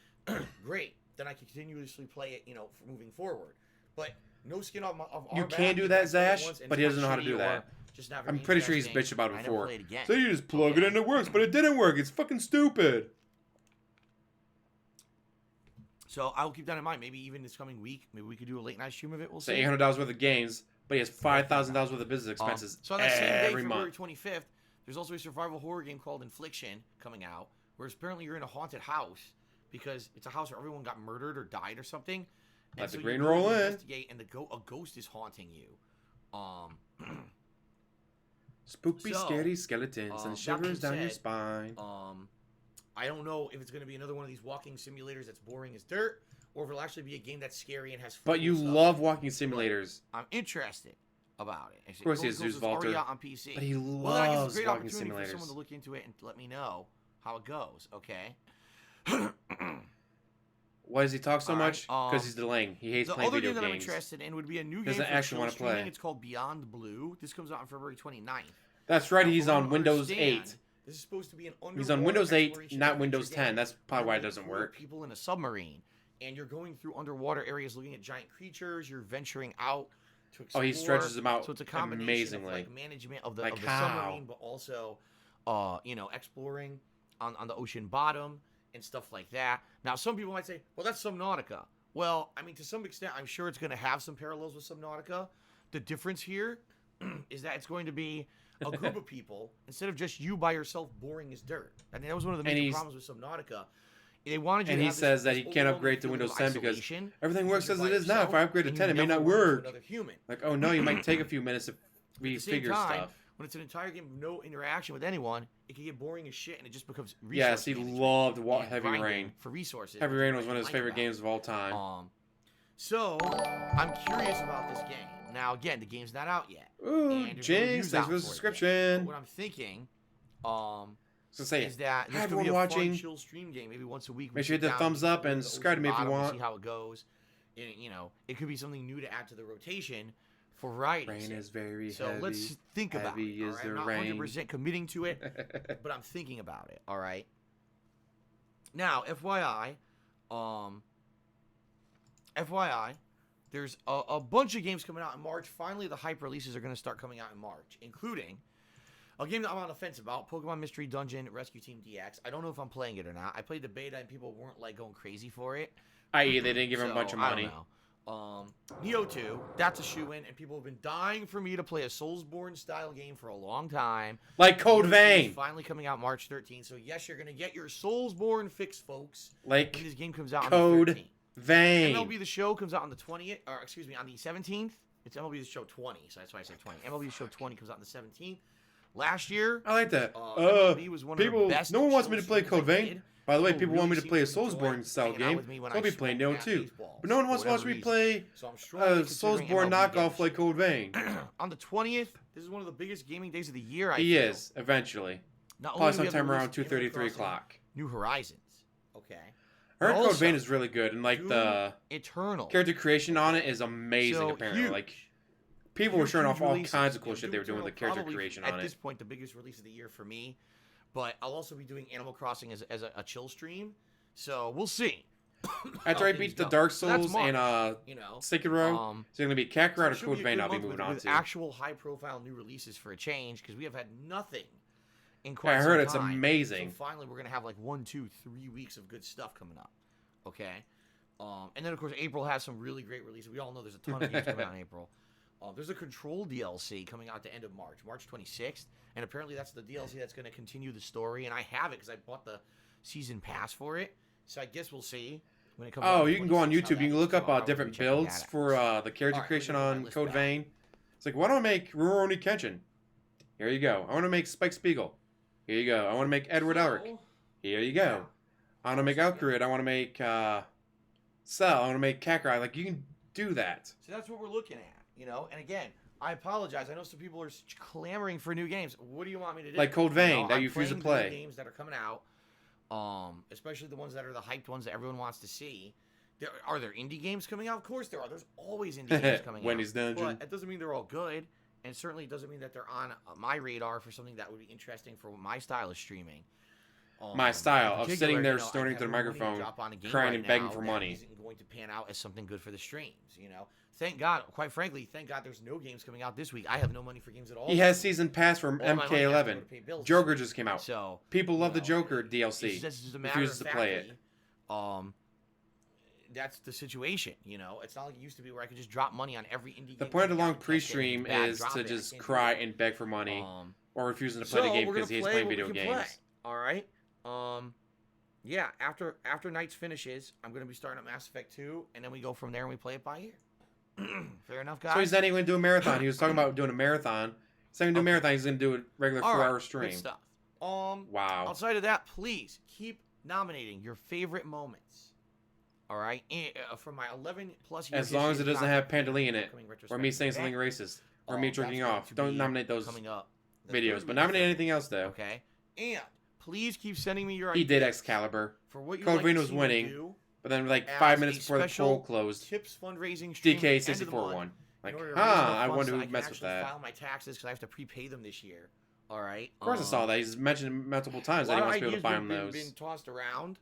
great. Then I can continuously play it, for moving forward. But no skin off our You back. can do You that, guys play it Zash, once and but he it's doesn't know how to shitty do or that. just not I'm very pretty sure he's interesting. bitched about it I never before. play it again. So you just plug it in, it works, but it didn't work. It's fucking stupid. So I will keep that in mind. Maybe even this coming week, maybe we could do a late night stream of it. We'll So see. $800 worth of games, but he has $5,000 worth of business expenses So on that same day, every February month. 25th, there's also a survival horror game called Infliction coming out, where apparently you're in a haunted house because it's a house where everyone got murdered or died or something. And Let the you green go roll and in. investigate, and a ghost is haunting you. Spooky, So, scary skeletons that and shivers being down your said, spine. I don't know if it's going to be another one of these walking simulators that's boring as dirt, or if it'll actually be a game that's scary and has fun. But you stuff. love walking simulators. I'm interested about it. Of course he is, It's Zeus already Valter. out on PC. But he Well, then I guess loves it's a great walking opportunity for simulators. someone to look into it and let me know how it goes. Okay. Why does he talk so All right, much? Because he's delaying. He hates The playing other video game that I'm games. interested in would be a new game Doesn't for actually chill wanna streaming. play. It's called Beyond Blue. This comes out on February 29th. That's right, Now, he's from what on I Windows understand, 8. This is supposed to be an underwater He's on Windows 8, exploration not adventure Windows 10. game. That's probably why it You're doesn't with work. People in a submarine, and you're going through underwater areas looking at giant creatures. You're venturing out to explore. Oh, he stretches them out So it's a combination amazingly. of like management of the, Like of the how? submarine, but also, exploring on the ocean bottom and stuff like that. Now, some people might say, well, that's Subnautica. Well, I mean, to some extent, I'm sure it's going to have some parallels with Subnautica. The difference here is that it's going to be a group of people instead of just you by yourself, boring as dirt. I mean, that was one of the And major he's- problems with Subnautica. They wanted you And to he have says this that he can't overwhelming upgrade to feeling Windows of 10 because isolation everything works because as you're it by is now. If yourself I upgrade to and 10, you it may never not run into work. another human. Like, oh no, you might take a few minutes to At the same refigure time, stuff. when it's an entire game with no interaction with anyone, it can get boring as shit, and it just becomes resource Yes, he management loved and Heavy grinding Rain. for resources. Heavy which Rain is was what one I of his like favorite about games of all time. So I'm curious about this game. Now, again, the game's not out yet. Ooh, and there's no Jinx, reviews thanks out for the it yet. subscription. But what I'm thinking, So say is it. that Hi, this could everyone be a watching. fun, chill stream game. Maybe once a week. Make sure you hit the thumbs up and subscribe to me if you want. See how it goes. And, it could be something new to add to the rotation for variety. Rain is very So heavy. let's think about Heavy it. is All right? the I'm not rain. 100% committing to it, but I'm thinking about it. All right. Now, FYI, there's a bunch of games coming out in March. Finally, the hype releases are going to start coming out in March, including a game that I'm on the fence about, Pokemon Mystery Dungeon Rescue Team DX. I don't know if I'm playing it or not. I played the beta and people weren't like going crazy for it. I.e., they didn't give him a So, bunch of I don't money. know. Neo 2, that's a shoe-in, and people have been dying for me to play a Soulsborne style game for a long time. Like Code Neo 2 is Vein. finally coming out March 13th, so yes, you're going to get your Soulsborne fix, folks, when Like this game comes out on Code the 13th. Vein. MLB The Show comes out on the 20th, or excuse me, on the 17th. It's MLB The Show 20, so that's why I said 20. MLB The Show 20 comes out on the 17th. Last year, I like that. MLB was one of people, the best no one wants me to show play streams I Code Vein. did. By the way, People people want me really to play a seem to enjoy Soulsborne style hanging out game. with me when I'll I be playing swung Neo at 2. baseballs But no one for wants whatever me to reason. play So I'm a strongly considering Soulsborne MLB knockoff games. like Code Vein. On the 20th, this is one of the biggest gaming days of the year. He is, eventually. Not Probably only do we have the sometime around release of 2:30, Animal 3 Crossing o'clock. New Horizons. Okay. I heard But Code Vein also, is really good, and like Doom the Eternal. character creation on it is amazing. So, Apparently, huge. like people were showing Huge off all releases. kinds of cool And shit Doom they were doing with the Eternal character probably, creation at on this it. point, the biggest release of the year for me. But I'll also be doing Animal Crossing as a chill stream. So we'll see. After I things beat the go. Dark So that's Souls March, and you know. Sekiro, it's gonna be Kakarot or Should be Code a Vein. good I'll be month moving on with to. actual high-profile new releases for a change, because we have had nothing in Yeah, quite I some heard it's time. amazing. So finally, we're gonna have like 1, 2, 3 weeks of good stuff coming up. Okay. And then of course April has some really great releases. We all know there's a ton of games coming out in April. There's a Control DLC coming out at the end of March, March 26th, and apparently that's the DLC that's going to continue the story. And I have it because I bought the season pass for it. So I guess we'll see when it comes out. Oh, you can go on YouTube. You can look up different builds for the character Alright, creation let me go on my list Code back. Vein. It's like, why don't I make Rurouni Kenshin? Here you go. I want to make Spike Spiegel. Here you go. I want to make Edward Elric. Here you go. I want to make Alcrid. I want to make Cell. I want to make Kakarot. Like, you can do that. So that's what we're looking at, you know. And again, I apologize. I know some people are clamoring for new games. What do you want me to do? Like Code Vein, that I'm you refuse to playing the play. new games that are coming out, especially the ones that are the hyped ones that everyone wants to see. Are there indie games coming out? Of course there are. There's always indie games coming Wendy's out. Dungeon. But it doesn't mean they're all good, and certainly doesn't mean that they're on my radar for something that would be interesting for my style of streaming. My style in of particular, sitting there you know, snorting I to the have no money to microphone, drop on a game crying right and begging now for that money. isn't going to pan out as something good for the streams, you know. Thank God, quite frankly, thank God there's no games coming out this week. I have no money for games at all. He has season pass from All my money has to go MK11. to pay bills. Joker just came out. So People love the know, Joker it's DLC. just a matter Refuses of to play it. factly, that's the situation, you know. It's not like it used to be where I could just drop money on every indie game. The point of the coming long out and pre-stream bad, is drop to it. I just can't do cry that. and beg for money, or refusing to So play the game we're because gonna he's play playing what we video can games. play. All right. Yeah. After Nights finishes, I'm gonna be starting at Mass Effect 2, and then we go from there and we play it by ear. Fair enough, guys. So he's not even going to do a marathon. He was talking about doing a marathon. He's not going to do a marathon. He's going to do a regular All 4-hour right, stream. Good stuff. Wow. Outside of that, please keep nominating your favorite moments. All right, from my 11 plus years. As long as it doesn't have Pandali in it, upcoming or me saying retrospective something event, racist, or me jerking that's off. going to Don't be nominate those coming up the videos, third but week nominate of anything else though. Okay, and please keep sending me your He did ideas Excalibur, for what you Code like Vein to was see me winning, do but then like as 5 a minutes before the special poll closed, tips fundraising stream at the end of the DK64 month won. Like, in order huh? to raise enough I funds wonder so who I can messed with actually that. File my taxes because I have to prepay them this year. All right. Of course I saw that. He's mentioned multiple times that he wants to be able to buy him those. Been tossed around,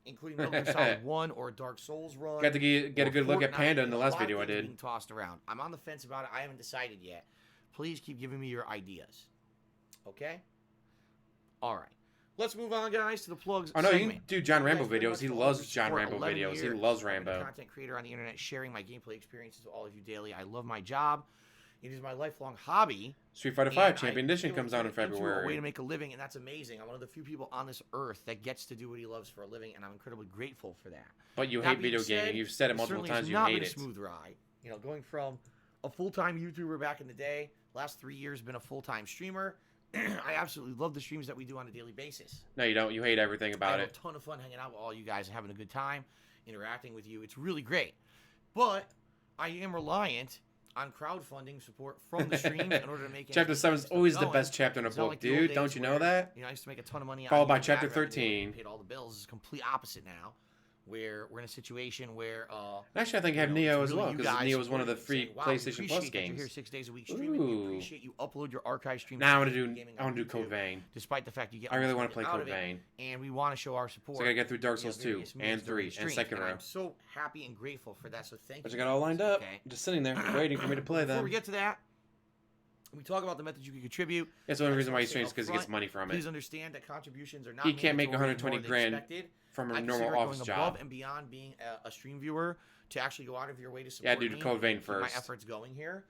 including Metal Gear Solid 1 or Dark Souls run. Got to get a good look at Fortnite. Panda in the A last lot of video I things did. being tossed around. I'm on the fence about it. I haven't decided yet. Please keep giving me your ideas. Okay? All right. Let's move on, guys, to the plugs Oh no, you segment. can do John Thank you Rambo guys very videos. much He for all loves your John support. Rambo 11 videos. He years. loves I've been a Rambo. content creator on the internet, sharing my gameplay experiences with all of you daily. I love my job. It is my lifelong hobby. Street Fighter And 5 I Champion Edition feel comes it's out in into a way February. to make a living, and that's amazing. I'm one of the few people on this earth that gets to do what he loves for a living, and I'm incredibly grateful for that. But you That hate being video said, gaming. You've said it multiple certainly times. has You not hate been a it. smooth ride. You know, going from a full-time YouTuber back in the day, last 3 years been a full-time streamer. I absolutely love the streams that we do on a daily basis. No, you don't. You hate everything I about have it. a ton of fun hanging out with all you guys and having a good time, interacting with you. It's really great. But I am reliant on crowdfunding support from the streams in order to make it. Chapter 7 is always the best chapter in a It's not book, like the old dude. days Don't you know where, that? You know, I used to make a ton of money. Followed by YouTube chapter background and 13. paid all the bills. It's complete opposite now, where we're in a situation where. Actually, I think I have you know, Neo it's as really well, you because guys Neo is one of the supporting free me, saying, wow, we PlayStation Plus appreciate that you're here games. 6 days a week streaming. We Ooh. appreciate you upload your archive streams. Now I want to to do gaming I on want to do YouTube, Code Vein. Despite the fact you get. I really want want to play Code Vein. And we want to show our support. So I gotta get through Dark you know, Souls 2 various means and during 3 and streams, I'm Sekiro. so happy and grateful for that. So thank But you. I got all lined up. Okay. Just sitting there, waiting for me to play Before them. we get to that, we talk about the methods you can contribute. That's the only I reason just why wanna he say streams, up because he gets front, money from Please it. understand that contributions are not. He can't make mandatory 120 more than grand expected. from I a consider normal it office going job. above and beyond being a stream viewer to actually go out of your way to support Yeah, dude, me Code Vein and keep my first. efforts going here.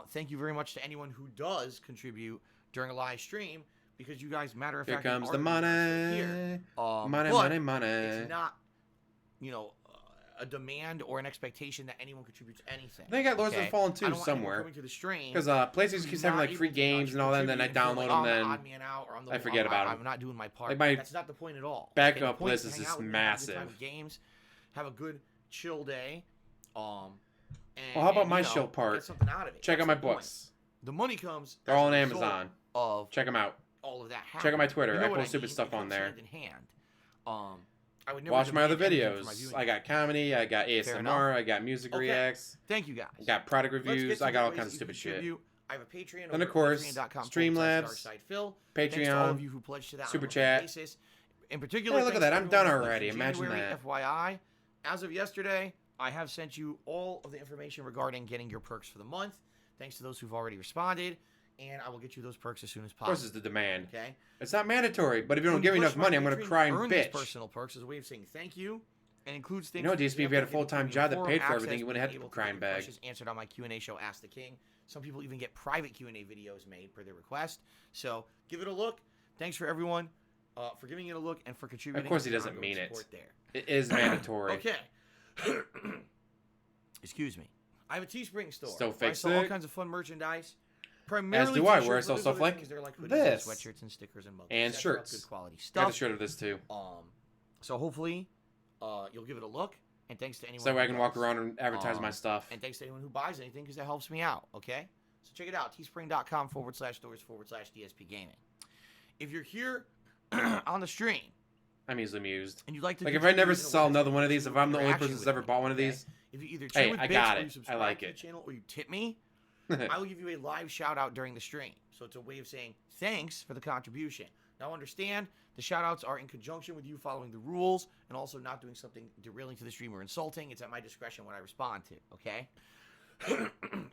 Thank you very much to anyone who does contribute during a live stream, because you guys, matter of Here fact, comes are the reason I'm still money. here. Money, but money, money. It's not, you know, a demand or an expectation that anyone contributes anything. I think I got Lords of okay? the Fallen I 2 don't want anyone somewhere. coming to the stream Because PlayStation keeps having like free games and all that, and then I download them, then I forget about them. I'm not doing my part. Like, my That's not the point at all. backup The point list to is hang just out with me, have a good time massive. with games, have a good chill day. And, Well, how about and, my you know, chill part? Get something out of it. Check That's out my the point. books. The money comes. They're as all a on result Amazon. Of Check them out. all of that. Check out my happening. Twitter. You know I what post stupid mean? stuff It on comes there. hand in hand. I would never Watch my other demand anything for my videos. viewing I got comedy, I got Fair ASMR, enough. I got music Okay. reacts, Thank you guys. I got product Let's reviews, get to I got the all ways kinds of that you stupid can shit. contribute. I have a Patreon. Then, of over course, patreon.com/Darkseidphil. Streamlabs, Thanks to all of Patreon, you who pledged to that Super on a Chat, basis. In particular, Hey, look at thanks that. to I'm done everyone who already. listened. Imagine January, that. FYI, as of yesterday, I have sent you all of the information regarding getting your perks for the month. Thanks to those who've already responded, and I will get you those perks as soon as Of course, possible. it's the demand. Okay. It's not mandatory, but if you don't When give me enough purchase my money, I'm gonna Patreon, cry and earn these bitch. personal perks as a way of saying thank you, and includes things. You know, for DSP, if you had a example, full-time getting job that forum paid for access, everything, you wouldn't have being had able the crime get bag. questions answered on my Q&A show, Ask the King. Some people even get private Q&A videos made per their request. So give it a look. Thanks for everyone for giving it a look and for contributing. Of course, he to doesn't ongoing mean it. support there. It is mandatory. Okay. Excuse me. I have a Teespring store. Still where I fix sell all it. kinds of fun merchandise. Primarily do I, t-shirts, where I but sell there's stuff other like things. They're like hoodies this. and sweatshirts and stickers and mugs. And Etc. shirts. Good quality Got a stuff. shirt of this too. So hopefully, you'll give it a look. And thanks to anyone. So that way I who can walk does. around and advertise my stuff. And thanks to anyone who buys anything because that helps me out. Okay. So check it out. Teespring.com/stores/DSP Gaming. If you're here on the stream I'm easily amused. and you'd like to, Like, if I never contribute in a sell way another that's one of these, if I'm the only interaction person that's with ever me, bought one of okay? these, If you either hey, chill with I bits got or it. you I subscribe like to it. the channel or you tip me, I will give you a live shout out during the stream. So it's a way of saying thanks for the contribution. Now understand, the shout outs are in conjunction with you following the rules and also not doing something derailing to the stream or insulting. It's at my discretion what I respond to, okay?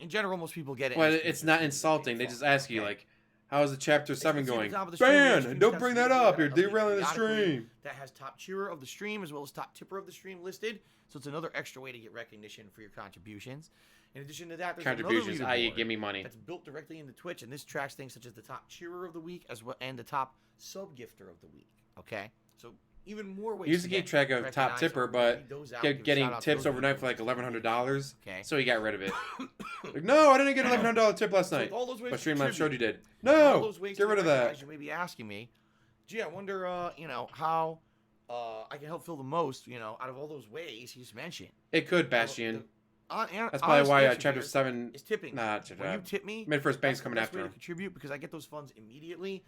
In general, most people get it. well, and just it's keep not it insulting. They fun, just ask you, okay? like, how's the chapter As you 7 can see at going? the top of the stream, there's Ban! stream Don't stats bring video that up. that You're I update derailing the periodically stream. That has top cheerer of the stream as well as top tipper of the stream listed. So it's another extra way to get recognition for your contributions. In addition to that, there's Contributions, another i.e., leaderboard give me money. that's built directly into Twitch, and this tracks things such as the top cheerer of the week as well and the top sub gifter of the week. Okay, so even more ways. You used to keep track of top tipper, but getting tips overnight for like $1,100. Okay. So he got rid of it. Like, no, I didn't get an $1,100 tip last night. all those ways But to Streamlabs showed you contribute, did. all No, those ways get to rid of recognize, that. You may be asking me, gee, I wonder, how I can help fill the most, out of all those ways he's mentioned. It could, Bastion. That's That's probably why Chapter 7... is tipping. Nah, When you tip me, Mid-First Bank's that's the coming best after way to him. contribute because I get those funds immediately.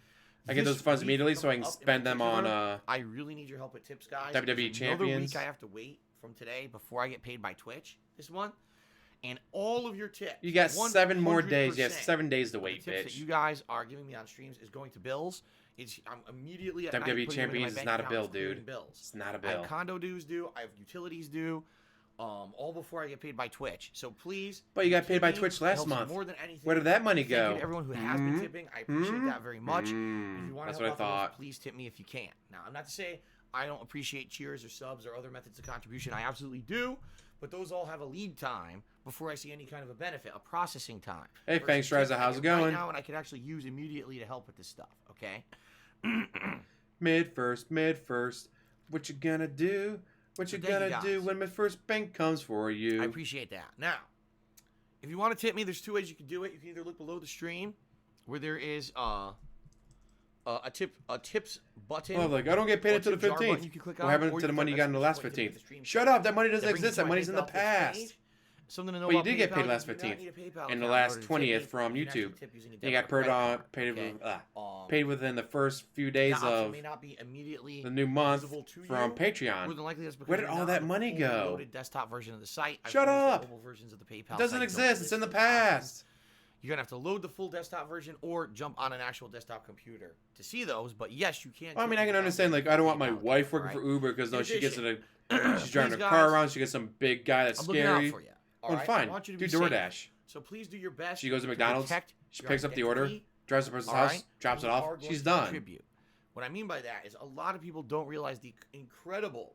I get This those funds week immediately so I can coming up in spend them on... particular, I really need your help with tips, guys. WWE There's Another Champions. week I have to wait from today before I get paid by Twitch this month. And all of your tips. You got 7 more days. You 100% have 7 days to of the wait, tips that bitch. you guys are giving me on streams is going to bills. I'm immediately at night WWE putting them into my Champions is bank not a account bill, and clearing dude. Bills. It's not a I bill. have condo dues due. I have utilities due. All before I get paid by Twitch. So please. But you got tip paid by me. Twitch It last helps month. More than anything. Where did that money Thank you go? to everyone who has been tipping. I appreciate that very much. If you want That's to what I help out the thought. most, please tip me if you can. Now, I'm not to say I don't appreciate cheers or subs or other methods of contribution. I absolutely do. But those all have a lead time before I see any kind of a benefit, a processing time. Hey, Versus Fangs tips Striza, I how's get it going? Right now, and I can actually use immediately to help with this stuff. Okay. Mid-First. What you gonna do? What you So thank you, gonna do guys. when Mid-First Bank comes for you? I appreciate that. Now, if you want to tip me, there's 2 ways you can do it. You can either look below the stream, where there is a tips button. Well, like, I don't get paid or until the tip jar button 15th. you can click What on, happened or to the can money you got in the message last point to the 15th? stream Shut up, that money doesn't That brings exist. you That to money's my in the PayPal Twitch past. page. Something to know But you about did get paid PayPal, last you do not 15th. need a PayPal And the account in last order to tip 20th me. from You can actually YouTube. tip using a You debit got or credit card, paid within the first few days that option of may not be immediately the new month visible to from you. More Patreon. than likely, that's because Where did you're all not that on the money full go? loaded desktop version of the site. I've Shut used the up. mobile versions of the PayPal It doesn't site, don't exist. It's in the those options. past. You're going to have to load the full desktop version or jump on an actual desktop computer to see those. But yes, you can. Well, I mean, I tip can me understand, like, I don't want my PayPal wife account, working for all right? Uber because In she gets in addition, a, she's driving a please, car guys, around. She gets some big guy that's I'm looking out scary. for you. All Well, right? fine. I want you to Do be safe. DoorDash. So please do your best. She goes to to McDonald's. protect She your picks up the order, identity, drives to the person's all house, right? drops it You are off. going She's to done. contribute. What I mean by that is a lot of people don't realize the incredible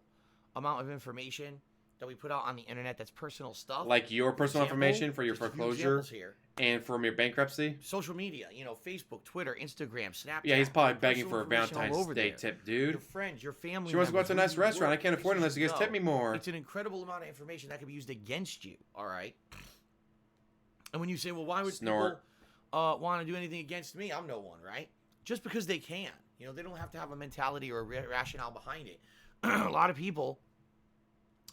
amount of information that we put out on the internet that's personal stuff. Like your personal Example, information for your just a few foreclosure examples here. and from your bankruptcy. Social media, Facebook, Twitter, Instagram, Snapchat. Yeah, he's probably begging personal for a information all Valentine's over Day there. tip, dude. Your friends, your family. She wants to go out to a members, nice who you restaurant. I work, can't afford it places unless you guys to tip me go. more. It's an incredible amount of information that could be used against you. All right. And when you say, well, why would Snort. people want to do anything against me? I'm no one, right? Just because they can. They don't have to have a mentality or a rationale behind it. A lot of people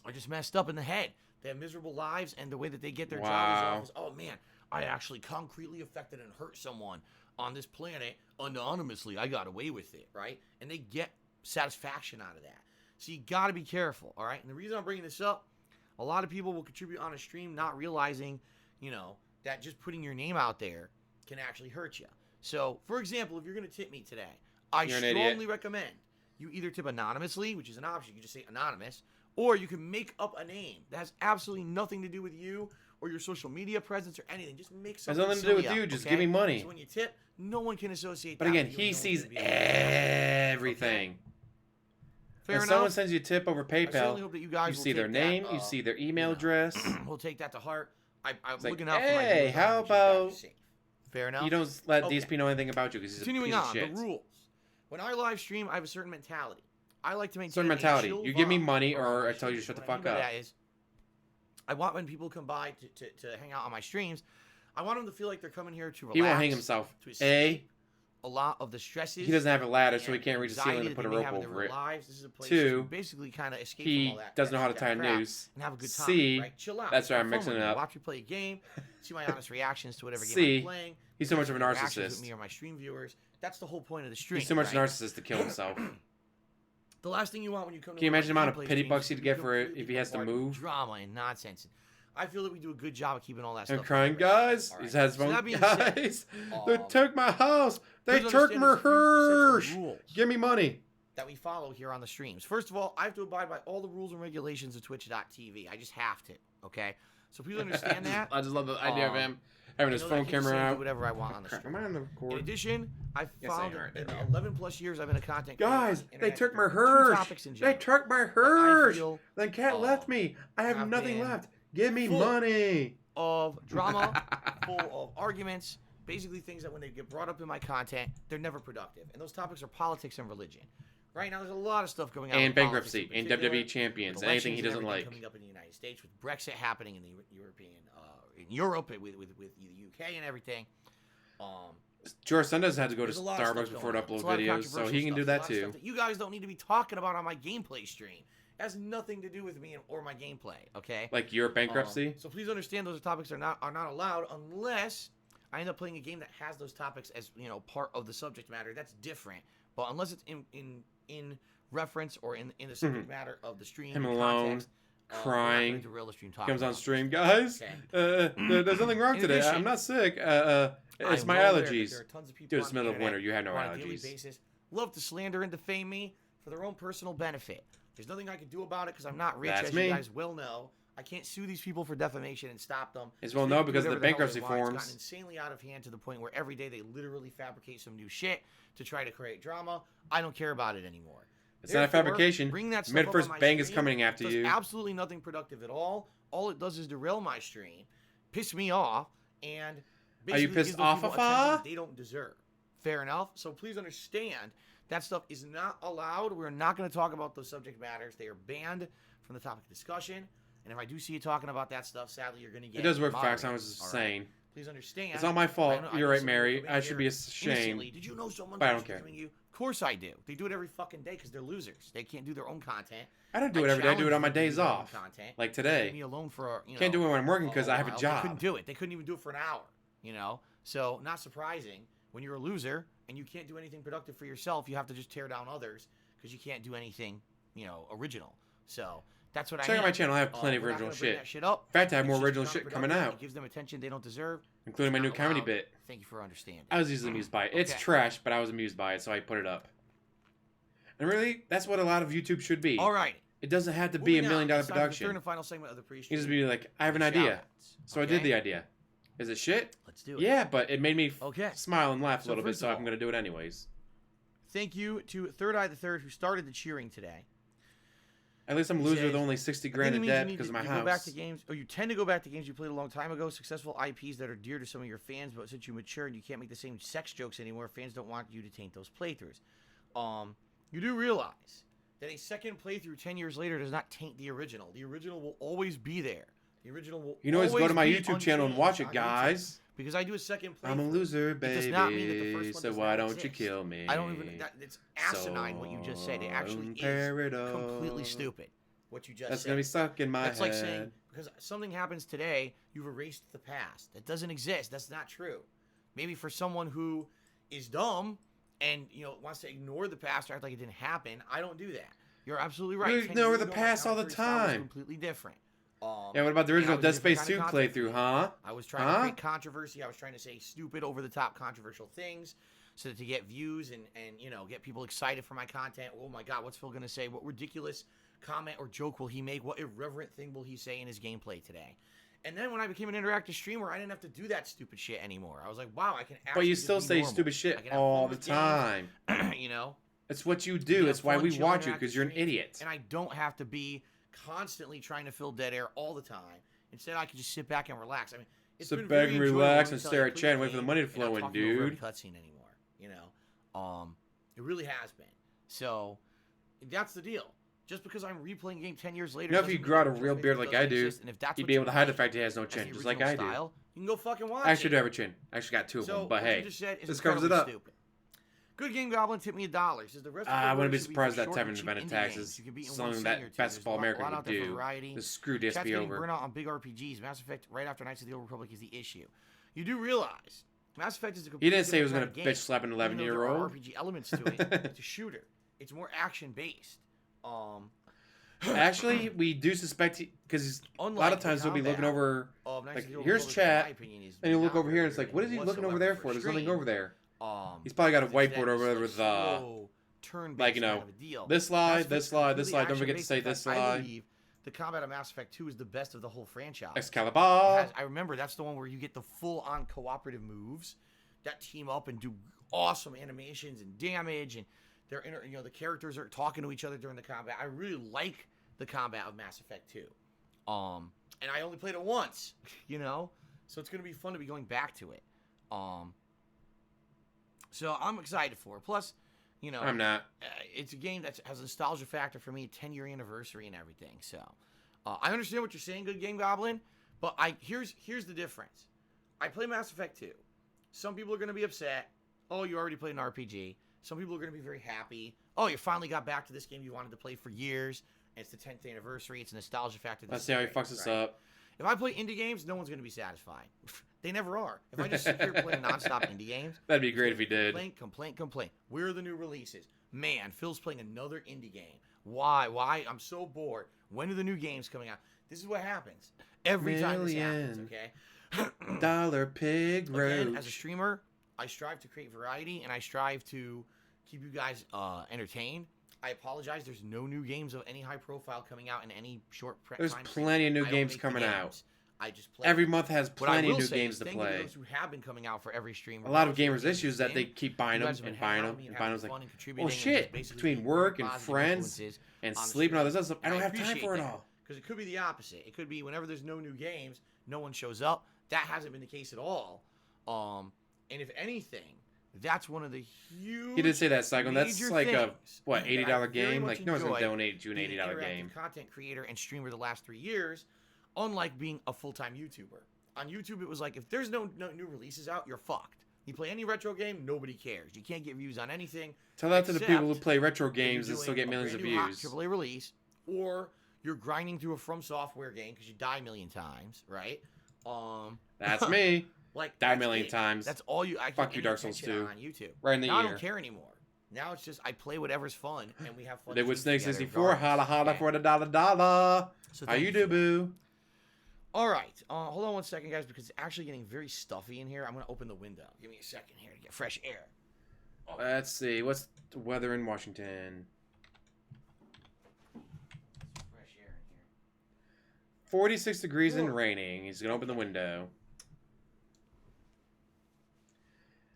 are just messed up in the head. They have miserable lives, and the way that they get their job is, oh, man, I actually concretely affected and hurt someone on this planet anonymously. I got away with it, right? And they get satisfaction out of that. So you got to be careful, all right? And the reason I'm bringing this up, a lot of people will contribute on a stream not realizing, that just putting your name out there can actually hurt you. So, for example, if you're going to tip me today, I You're an strongly idiot. recommend you either tip anonymously, which is an option. You can just say anonymous, or you can make up a name that has absolutely nothing to do with you or your social media presence or anything. Just make something Has nothing to do with silly you. up, Just okay? give me money. So when you tip, no one can associate But that again, with you, he and no one's sees gonna be able to- everything. Okay. Fair If enough. someone sends you a tip over I certainly PayPal, hope that you guys you will see their take that, name, you see their email you know, address. We'll take that to heart. I'm It's like, looking out for my hey, viewers. how I want you guys about- safe. Fair enough. You don't let Okay. DSP know anything about you because he's a Continuing piece on, of shit. the rules. When I live stream, I have a certain mentality. I like to maintain Certain a mentality. chill You give me vibe money around or my I tell you to streams. shut the What I mean fuck by up. that is, I want when people come by to hang out on my streams, I want them to feel like they're coming here to relax. He won't hang himself. To escape a lot of the stresses. He doesn't have a ladder, so he and can't reach the anxiety ceiling to that put they a may rope have in their over it. lives. This is a place Two, to basically kind of escape He from all that. doesn't know how to that tie a crap noose. and have a good time. C, Right? Chill out. that's why Have I'm fun mixing with it me. up. Watch me play a game. See my honest reactions to whatever game C, I'm playing. he's so much of a Reactions with narcissist. me or my stream viewers. That's the whole point of the stream. He's so much right? narcissist to kill himself. The last thing you want when you come to Can you one imagine of the my amount of gameplay pity streams bucks is he'd to get be for it completely if he has to bombarded with move? drama and nonsense. I feel that we do a good job of keeping all that I'm stuff. crying, under wraps. guys. All His right. head's So that phone. being said, Guys, they took my house. They please took understand my there's a few sets Hirsch. of rules Give me money. that we follow here on the streams. First of all, I have to abide by all the rules and regulations of Twitch.tv. I just have to. Okay, so please understand that. I just love the idea of him having his You know that I phone can just camera say and do out. whatever I want on the Crap, stream. am I on the In record? addition, I've Yes, I found am. in the 11 plus years I've been a content creator on Guys, the they internet, took my there are two Hirsch. topics in They general took my that I Hirsch. feel, Then Cat left me. I have have nothing been left. Give me full money. of drama, full of arguments, basically things that when they get brought up in my content, they're never productive. And those topics are politics and religion. Right now, there's a lot of stuff going on. And with politics bankruptcy. in And particular, WWE Champions. with Anything he elections doesn't and everything like. coming up in the United States, with Brexit happening in the European, in Europe, with the UK and everything. George Sundays had to go to There's a lot of Starbucks stuff before to going on. upload There's a lot of videos, so controversial he can do stuff, that a lot of too. stuff that you guys don't need to be talking about on my gameplay stream. It has nothing to do with me or my gameplay. Okay. Like your bankruptcy. So please understand those topics are not allowed unless I end up playing a game that has those topics as part of the subject matter. That's different. But unless it's in reference or in the subject matter of the stream, Him the alone, context, we're not crying, gonna derail the stream talk Comes on about it. stream, guys. Okay. There's nothing wrong In today. addition, I'm not sick. It's I'm my well aware that allergies. there are tons of people Dude, on it's the middle of internet winter. You have no who on a daily allergies. basis love to slander and defame me for their own personal benefit. There's nothing I can do about it because I'm not rich, That's as me. you guys well know. I can't sue these people for defamation and stop them. As well So they know can do because of the whatever hell they bankruptcy want. It's forms. gotten insanely out of hand to the point where every day they literally fabricate some new shit to try to create drama. I don't care about it anymore. It's not a Therefore, fabrication. bring that stuff Mid up first on my bang is stream. coming after Does you. absolutely nothing productive at all. All it does is derail my stream, piss me off, and Are you basically pissed gives those off people of attention her? that they don't deserve. Fair enough. So please understand that stuff is not allowed. We're not going to talk about those subject matters. They are banned from the topic of discussion. And if I do see you talking about that stuff, sadly, you're going to get It does work moderated. facts. I was just All right? saying. Please understand. It's all my fault. I know You're someone right, will Mary. come in I should be here ashamed. innocently. Did you know someone But I don't was care. accusing you? Of course I do. They do it every fucking day because they're losers. They can't do their own content. I don't do it every day. I do it challenge on my them to do days their own off. Content. Like Leave today. me alone for Can't do it when I'm working because I have a while. They job. couldn't do it. They couldn't even do it for an hour. So not surprising when you're a loser and you can't do anything productive for yourself. You have to just tear down others because you can't do anything original. So that's what I Check out my mean. channel. I have plenty of We're not original gonna bring shit. that shit up. In fact, I have It's more just original not shit coming productive. out, It gives them attention they don't deserve. including my It's new not comedy allowed. bit. Thank you for understanding. I was usually amused by it. It's Okay. trash, but I was amused by it, so I put it up. And really, that's what a lot of YouTube should be. All right. It doesn't have to be $1 million It's time for the third production. and final segment of the pre-show. You just be like, I have an idea. So I did the idea. Is it shit? Let's do it. Yeah, but it made me Okay. smile and laugh a So little bit, first so of I'm all- going to do it anyways. Thank you to Third Eye the Third, who started the cheering today. At least I'm a He loser with says, only 60 I grand think in it means debt you need because of to- my you house. Go back to games, or you tend to go back to games you played a long time ago, successful IPs that are dear to some of your fans, but since you matured and you can't make the same sex jokes anymore, fans don't want you to taint those playthroughs. You do realize that a second playthrough 10 years later does not taint the original. The original will always be there. The original will You know, always go to my be YouTube channel and unchanged watch it, on YouTube. guys. Because I do a second playthrough. I'm a loser, It does not mean that the baby, first one so does why not don't you exist. kill me? I don't even. It's asinine what you just said. It actually is completely stupid. What you just That's said. going to be stuck in my That's head. like saying because something happens today, you've erased the past. That doesn't exist. That's not true. Maybe for someone who is dumb and wants to ignore the past or act like it didn't happen, I don't do that. You're absolutely right. You 10 ignore years the ago, my past all the commentary style was time. Completely different. Yeah, what about the and original I was Dead a different Space kind 2 of content playthrough, creator. huh? I was trying to create controversy. I was trying to say stupid, over the top, controversial things. so that to get views and get people excited for my content. Oh my God, what's Phil gonna say? What ridiculous comment or joke will he make? What irreverent thing will he say in his gameplay today? And then when I became an interactive streamer, I didn't have to do that stupid shit anymore. I was like, wow, I can actually. But you still say normal. stupid shit all the time. It's what you do. It's why we watch you, because you're an idiot. And I don't have to be constantly trying to fill dead air all the time. Instead, I can just sit back and relax. I mean, it's sit back and relax and stare at chat and wait for the money to flow in, dude. Cutscene anymore, it really has been. So that's the deal. Just because I'm replaying a game 10 years later. If you grow out a real beard like I do, you'd be able to hide the fact he has no chin, just like I do. You can go fucking watch I actually do have a chin. I actually got two of them, but hey, this covers it up. Stupid. Good Game Goblin tipped me $1. Says the rest I wouldn't be surprised that Tevin invented taxes. Something that Best of All America would do. Just screw DSP over. Burnout on big RPGs. Mass Effect right after Knights of the Old Republic is the issue. You do realize Mass Effect is a complete. He didn't say he was going to bitch slap an 11-year-old. There are RPG elements to it. It's a shooter. It's more action based. Actually, we do suspect because a lot of times he'll be looking over. Like, here's chat, and he'll look over here, and it's like, what is he looking over there for? There's nothing over there. He's probably got a whiteboard over there with, like, this slide, this slide, this slide. Don't forget to say this slide. I believe the combat of Mass Effect 2 is the best of the whole franchise. Excalibur. I remember that's the one where you get the full-on cooperative moves that team up and do awesome animations and damage, and they're the characters are talking to each other during the combat. I really like the combat of Mass Effect 2. And I only played it once, so it's gonna be fun to be going back to it. So I'm excited for it. Plus, I'm not. It's a game that has a nostalgia factor for me, 10-year anniversary and everything. So I understand what you're saying, Good Game Goblin, but here's the difference. I play Mass Effect 2. Some people are gonna be upset. Oh, you already played an RPG. Some people are gonna be very happy. Oh, you finally got back to this game you wanted to play for years. And it's the 10th anniversary. It's a nostalgia factor. Let's see how he fucks us up. If I play indie games, no one's going to be satisfied. They never are. If I just sit here playing nonstop indie games. That'd be great if he did. Complaint. Where are the new releases? Man, Phil's playing another indie game. Why? I'm so bored. When are the new games coming out? This is what happens. Every time this happens, okay? Dollar Pig Roach. Again, as a streamer, I strive to create variety, and I strive to keep you guys entertained. I apologize. There's no new games of any high profile coming out in any short time. There's plenty of new games coming out. I just play. Every month has plenty of new games to play. Those who have been coming out for every stream. A lot of gamers' issues that they keep buying them and buying them and buying them. Like, oh shit! Between work and friends and sleep and all this other stuff, I don't have time for it all. Because it could be the opposite. It could be whenever there's no new games, no one shows up. That hasn't been the case at all. And if anything, that's one of the huge. He did say that, Cyclone. That's like a $80 game. Like no one's gonna donate you an $80 game. Content creator and streamer the last 3 years, unlike being a full-time YouTuber. On YouTube, it was like if there's no new releases out, you're fucked. You play any retro game, nobody cares. You can't get views on anything. Tell that to the people who play retro games and still get millions of views. AAA release, or you're grinding through a From Software game because you die a million times, right? That's me. Like die a million times. That's all you. Fuck you, Dark Souls 2. On YouTube. Right in the now ear. I don't care anymore. Now it's just I play whatever's fun and we have fun. They with Snake 64. Holla for the dollar. So how you do, boo? All right. Hold on one second, guys, because it's actually getting very stuffy in here. I'm gonna open the window. Give me a second here to get fresh air. Let's see. What's the weather in Washington? Fresh air in here. 46 degrees and raining. He's gonna open the window.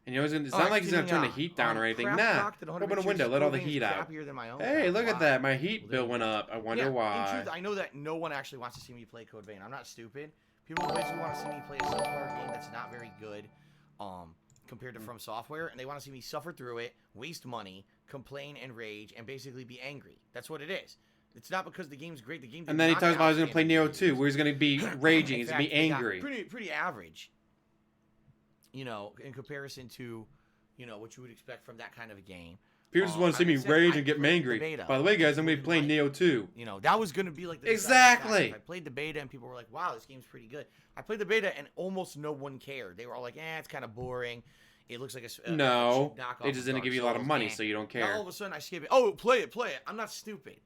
And it's not like he's going to turn the heat down or anything. Nah, open a window, let all the heat out. Hey, look at that. My heat bill went up. I wonder why. In truth, I know that no one actually wants to see me play Code Vein. I'm not stupid. People basically want to see me play a subpar game that's not very good compared to From Software. And they want to see me suffer through it, waste money, complain and rage, and basically be angry. That's what it is. It's not because the game's great. The game. And then he talks about he's going to play Neo 2, where he's going to be raging. He's going to be angry. Pretty average. In comparison to, what you would expect from that kind of a game. People just want to see me rage and get angry. By the way, guys, I'm going to be playing Neo 2. That was going to be like the exactly. I played the beta and people were like, wow, this game's pretty good. I played the beta and almost no one cared. They were all like, it's kind of boring. It looks like a no. knockoff. They just didn't give you a lot of money, so you don't care. Now all of a sudden I skip it. Oh, play it. I'm not stupid.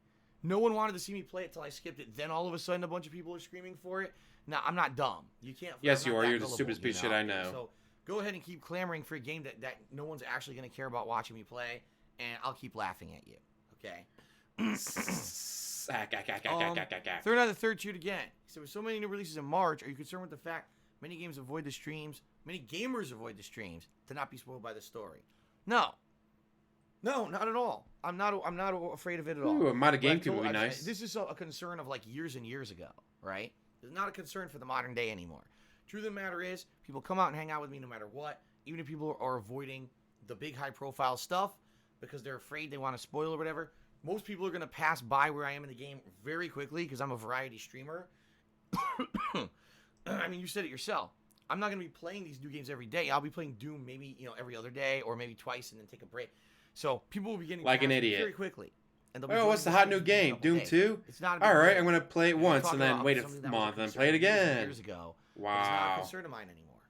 No one wanted to see me play it till I skipped it. Then all of a sudden a bunch of people are screaming for it. Now, I'm not dumb. You can't. Yes, you are. You're the stupidest piece of shit I know. So go ahead and keep clamoring for a game that no one's actually going to care about watching me play, and I'll keep laughing at you. Okay? Third out of the third shoot again. So with so many new releases in March, are you concerned with the fact many games avoid the streams, many gamers avoid the streams to not be spoiled by the story? No, not at all. I'm not afraid of it at all. Ooh, a modded GameCube would be nice. This is a concern of like years and years ago, right? It's not a concern for the modern day anymore. Truth of the matter is, people come out and hang out with me no matter what, even if people are avoiding the big high-profile stuff because they're afraid they want to spoil or whatever. Most people are going to pass by where I am in the game very quickly because I'm a variety streamer. I mean, you said it yourself. I'm not going to be playing these new games every day. I'll be playing Doom maybe, every other day or maybe twice and then take a break. So people will be getting like an idiot very quickly. And oh, what's the hot new game? Doom 2? It's not. All right, I'm going to play it once and then wait a month and then play it again. Years ago. Wow. It's not a concern of mine anymore.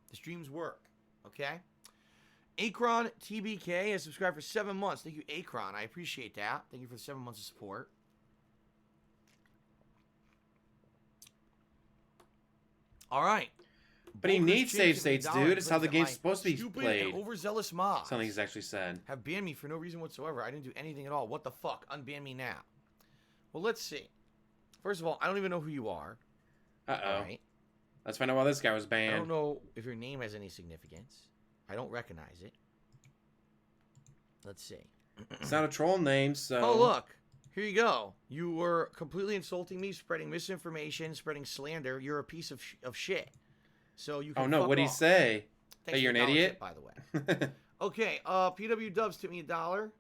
The streams work. Okay? Akron TBK has subscribed for 7 months. Thank you, Akron. I appreciate that. Thank you for the 7 months of support. All right. But he needs save states, dude. It's how the game's supposed to be stupid played. And overzealous mobs Something he's actually said. have banned me for no reason whatsoever. I didn't do anything at all. What the fuck? Unban me now. Well, let's see. First of all, I don't even know who you are. Uh-oh. All right. Let's find out why this guy was I banned. don't know if your name has any significance. I don't recognize it. Let's see. It's not a troll name, so... Oh, look. Here you go. You were completely insulting me, spreading misinformation, spreading slander. You're a piece of shit. So you can Oh, no. fuck What'd he off. say? Thanks Hey, you're for an the idiot? $1 tip, by the way. Okay, PW Dubs tipped me $1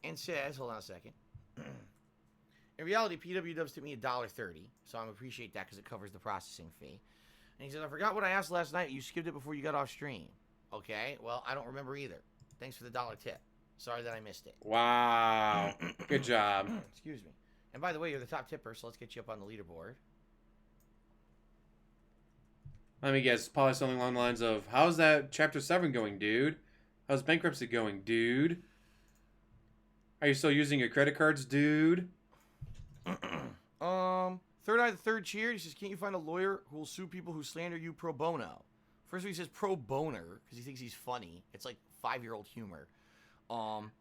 and says, hold on a second. In reality, PW Dubs tipped me $1.30, so I appreciate that because it covers the processing fee. And he says, I forgot what I asked last night. You skipped it before you got off stream. Okay, well, I don't remember either. Thanks for the $1 tip. Sorry that I missed it. Wow. Good job. Excuse me. And by the way, you're the top tipper, so let's get you up on the leaderboard. Let me guess. Probably something along the lines of, how's that Chapter 7 going, dude? How's Bankruptcy going, dude? Are you still using your credit cards, dude? Third eye, the third cheer. He says, can't you find a lawyer who will sue people who slander you pro bono? First of all, he says pro boner because he thinks he's funny. It's like 5-year-old humor.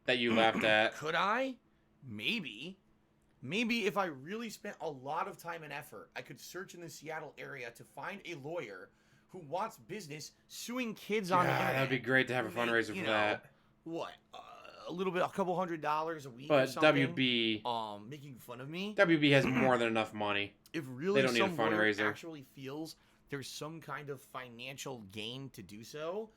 That you laughed at. Could I? Maybe. Maybe if I really spent a lot of time and effort, I could search in the Seattle area to find a lawyer who wants business suing kids on the internet. That'd be great to have a fundraiser for that. What? A couple $100 a week or But something. WB... making fun of me. WB has more than enough money. If really They don't need a some lawyer fundraiser. actually feels there's some kind of financial gain to do so,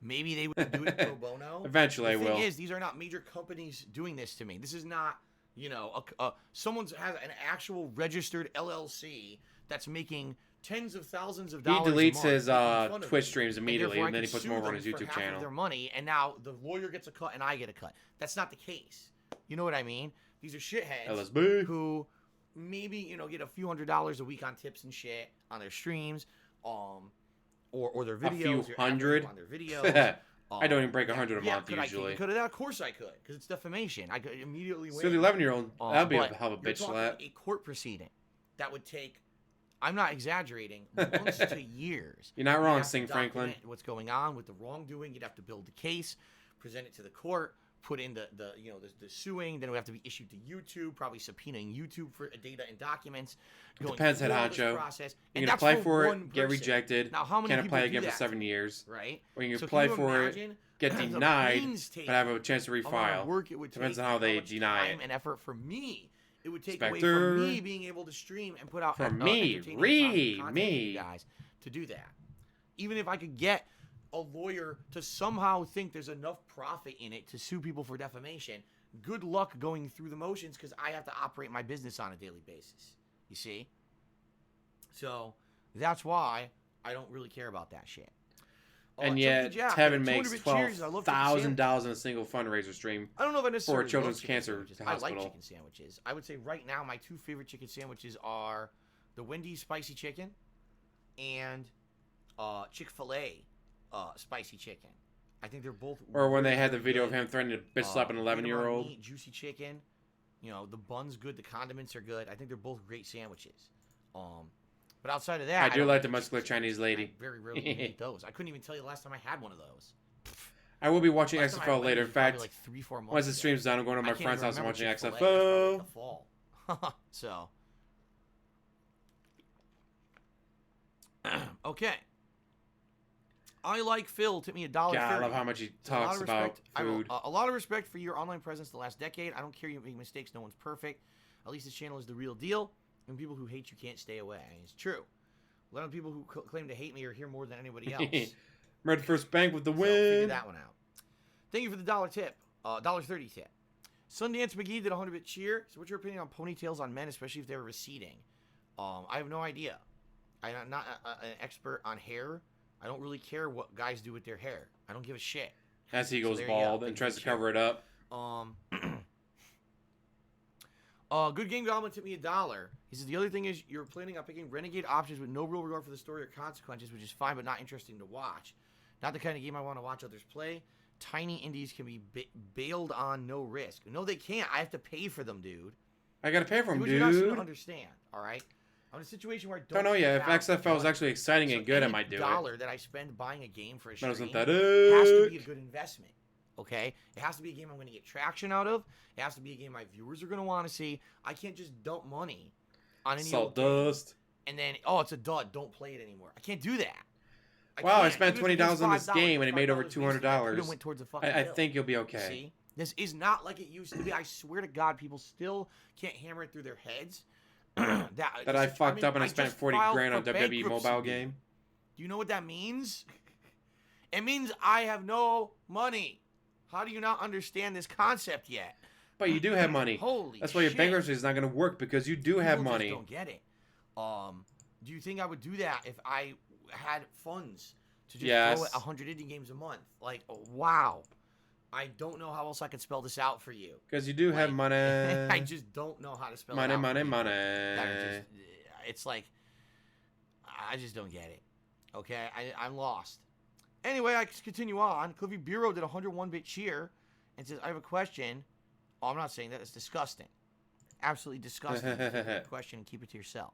maybe they would do it pro bono. Eventually, the I will. thing is, these are not major companies doing this to me. This is not, someone has an actual registered LLC that's making tens of thousands of He dollars. deletes a month his making fun of Twitch me. streams And immediately, therefore I and then he can puts sue more on them his for YouTube half of channel. their money, and now the lawyer gets a cut and I get a cut. That's not the case. You know what I mean? These are shitheads LSB. who maybe get a few $100s a week on tips and shit on their streams, or their videos. few or hundred? on their videos. I don't even break 100 a month could usually. Could of course I could, because it's defamation. I could immediately win. So the 11-year-old, that'd be a But hell of a you're bitch talking slap. A court proceeding that would take, I'm not exaggerating, months to years. You're not You'd wrong, have to Sing Franklin. document what's going on with the wrongdoing? You'd have to build the case, present it to the court, put in the suing. Then it would have to be issued to YouTube, probably subpoenaing YouTube for data and documents. Going Depends, through head all this honcho. process. You And can that's apply for one it, get person. rejected, Now, how many can't people apply do again for that 7 years. Right? Or you can So apply you for it, imagine get the denied, painstaking but have a chance to amount of refile. work it would Depends take, on how they much deny time it. and effort for me. It would take away Spectre. from me being able to stream and put out For me, entertaining content for me. you guys to do that. Even if I could get a lawyer to somehow think there's enough profit in it to sue people for defamation, good luck going through the motions, because I have to operate my business on a daily basis. You see? So that's why I don't really care about that shit. And Chunky yet, Jack, Tevin 200 makes bit cheers. I love chicken sandwiches. $12,000 in a single fundraiser stream. I don't know if I necessarily for a children's love chicken cancer sandwiches. I hospital. like chicken sandwiches. I would say right now my two favorite chicken sandwiches are the Wendy's spicy chicken and Chick-fil-A spicy chicken. I think they're both. Or when they really, had the really video good. of him threatening to bitch slap an Medium on 11-year-old. meat, juicy chicken. The bun's good. The condiments are good. I think they're both great sandwiches. But outside of that, I do don't like the eat muscular chicken Chinese sandwiches. lady. I very rarely eat those. I couldn't even tell you the last time I had one of those. I will be watching Last time I XFL had later. one In was probably fact, like 3-4 months once the ago. stream's done, I'm going to I my can't friend's even house and remember watching Chick-fil-A. That's probably XFL. like the fall. So. Okay. I like Phil. Tip me $1.30. God, I love how much he talks about food. A lot of respect for your online presence the last decade. I don't care you make mistakes. No one's perfect. At least this channel is the real deal. And people who hate you can't stay away. It's true. A lot of people who claim to hate me are here more than anybody else. Red First Bank with the So figure win. that one out. Thank you for the $1 tip. $1.30 tip. Sundance McGee did a 100-bit cheer. So what's your opinion on ponytails on men, especially if they're receding? I have no idea. I'm not an expert on hair. I don't really care what guys do with their hair. I don't give a shit. As he goes there you bald go. and tries to cover it up. Good Game Goblin tipped me $1. He says, the other thing is you're planning on picking renegade options with no real regard for the story or consequences, which is fine but not interesting to watch. Not the kind of game I want to watch others play. Tiny indies can be bailed on, no risk. No, they can't. I have to pay for them, dude. I gotta pay for him, What you're not seeming dude. to understand, all right? I'm in a situation where I Don't know yet. If have XFL is money. actually exciting and good, I might do it. $1 that I spend buying a game for a stream Isn't has that to be a it? good investment. Okay? It has to be a game I'm going to get traction out of. It has to be a game my viewers are going to want to see. I can't just dump money on any Salt old game dust. and then, oh, it's a dud. Don't play it anymore. I can't do that. Wow, I can't. spent Even if it's $20 on this $5, game and it made over $5 wasted, I could've $200. went towards the fucking I bill. think you'll be okay. See? This is not like it used to be. I swear to God, people still can't hammer it through their heads. That I fucked up and I spent just 40 filed grand on for WWE bankruptcy, mobile dude. game. Do you know what that means? It means I have no money. How do you not understand this concept yet? But you do have money. Holy That's why your shit. bankruptcy is not going to work because you do have People just money. don't get it. Do you think I would do that if I had funds to just Yes. throw at 100 indie games a month? Like, wow. I don't know how else I could spell this out for you. Because you do have Like, money. I just don't know how to spell Money, it out. money, for people money. that are just- it's like, I just don't get it. Okay? I'm lost. Anyway, I can continue on. Cliffy Brio did a 101-bit cheer and says, I have a question. Oh, I'm not saying that. It's disgusting. Absolutely disgusting. If you have a question and keep it to yourself.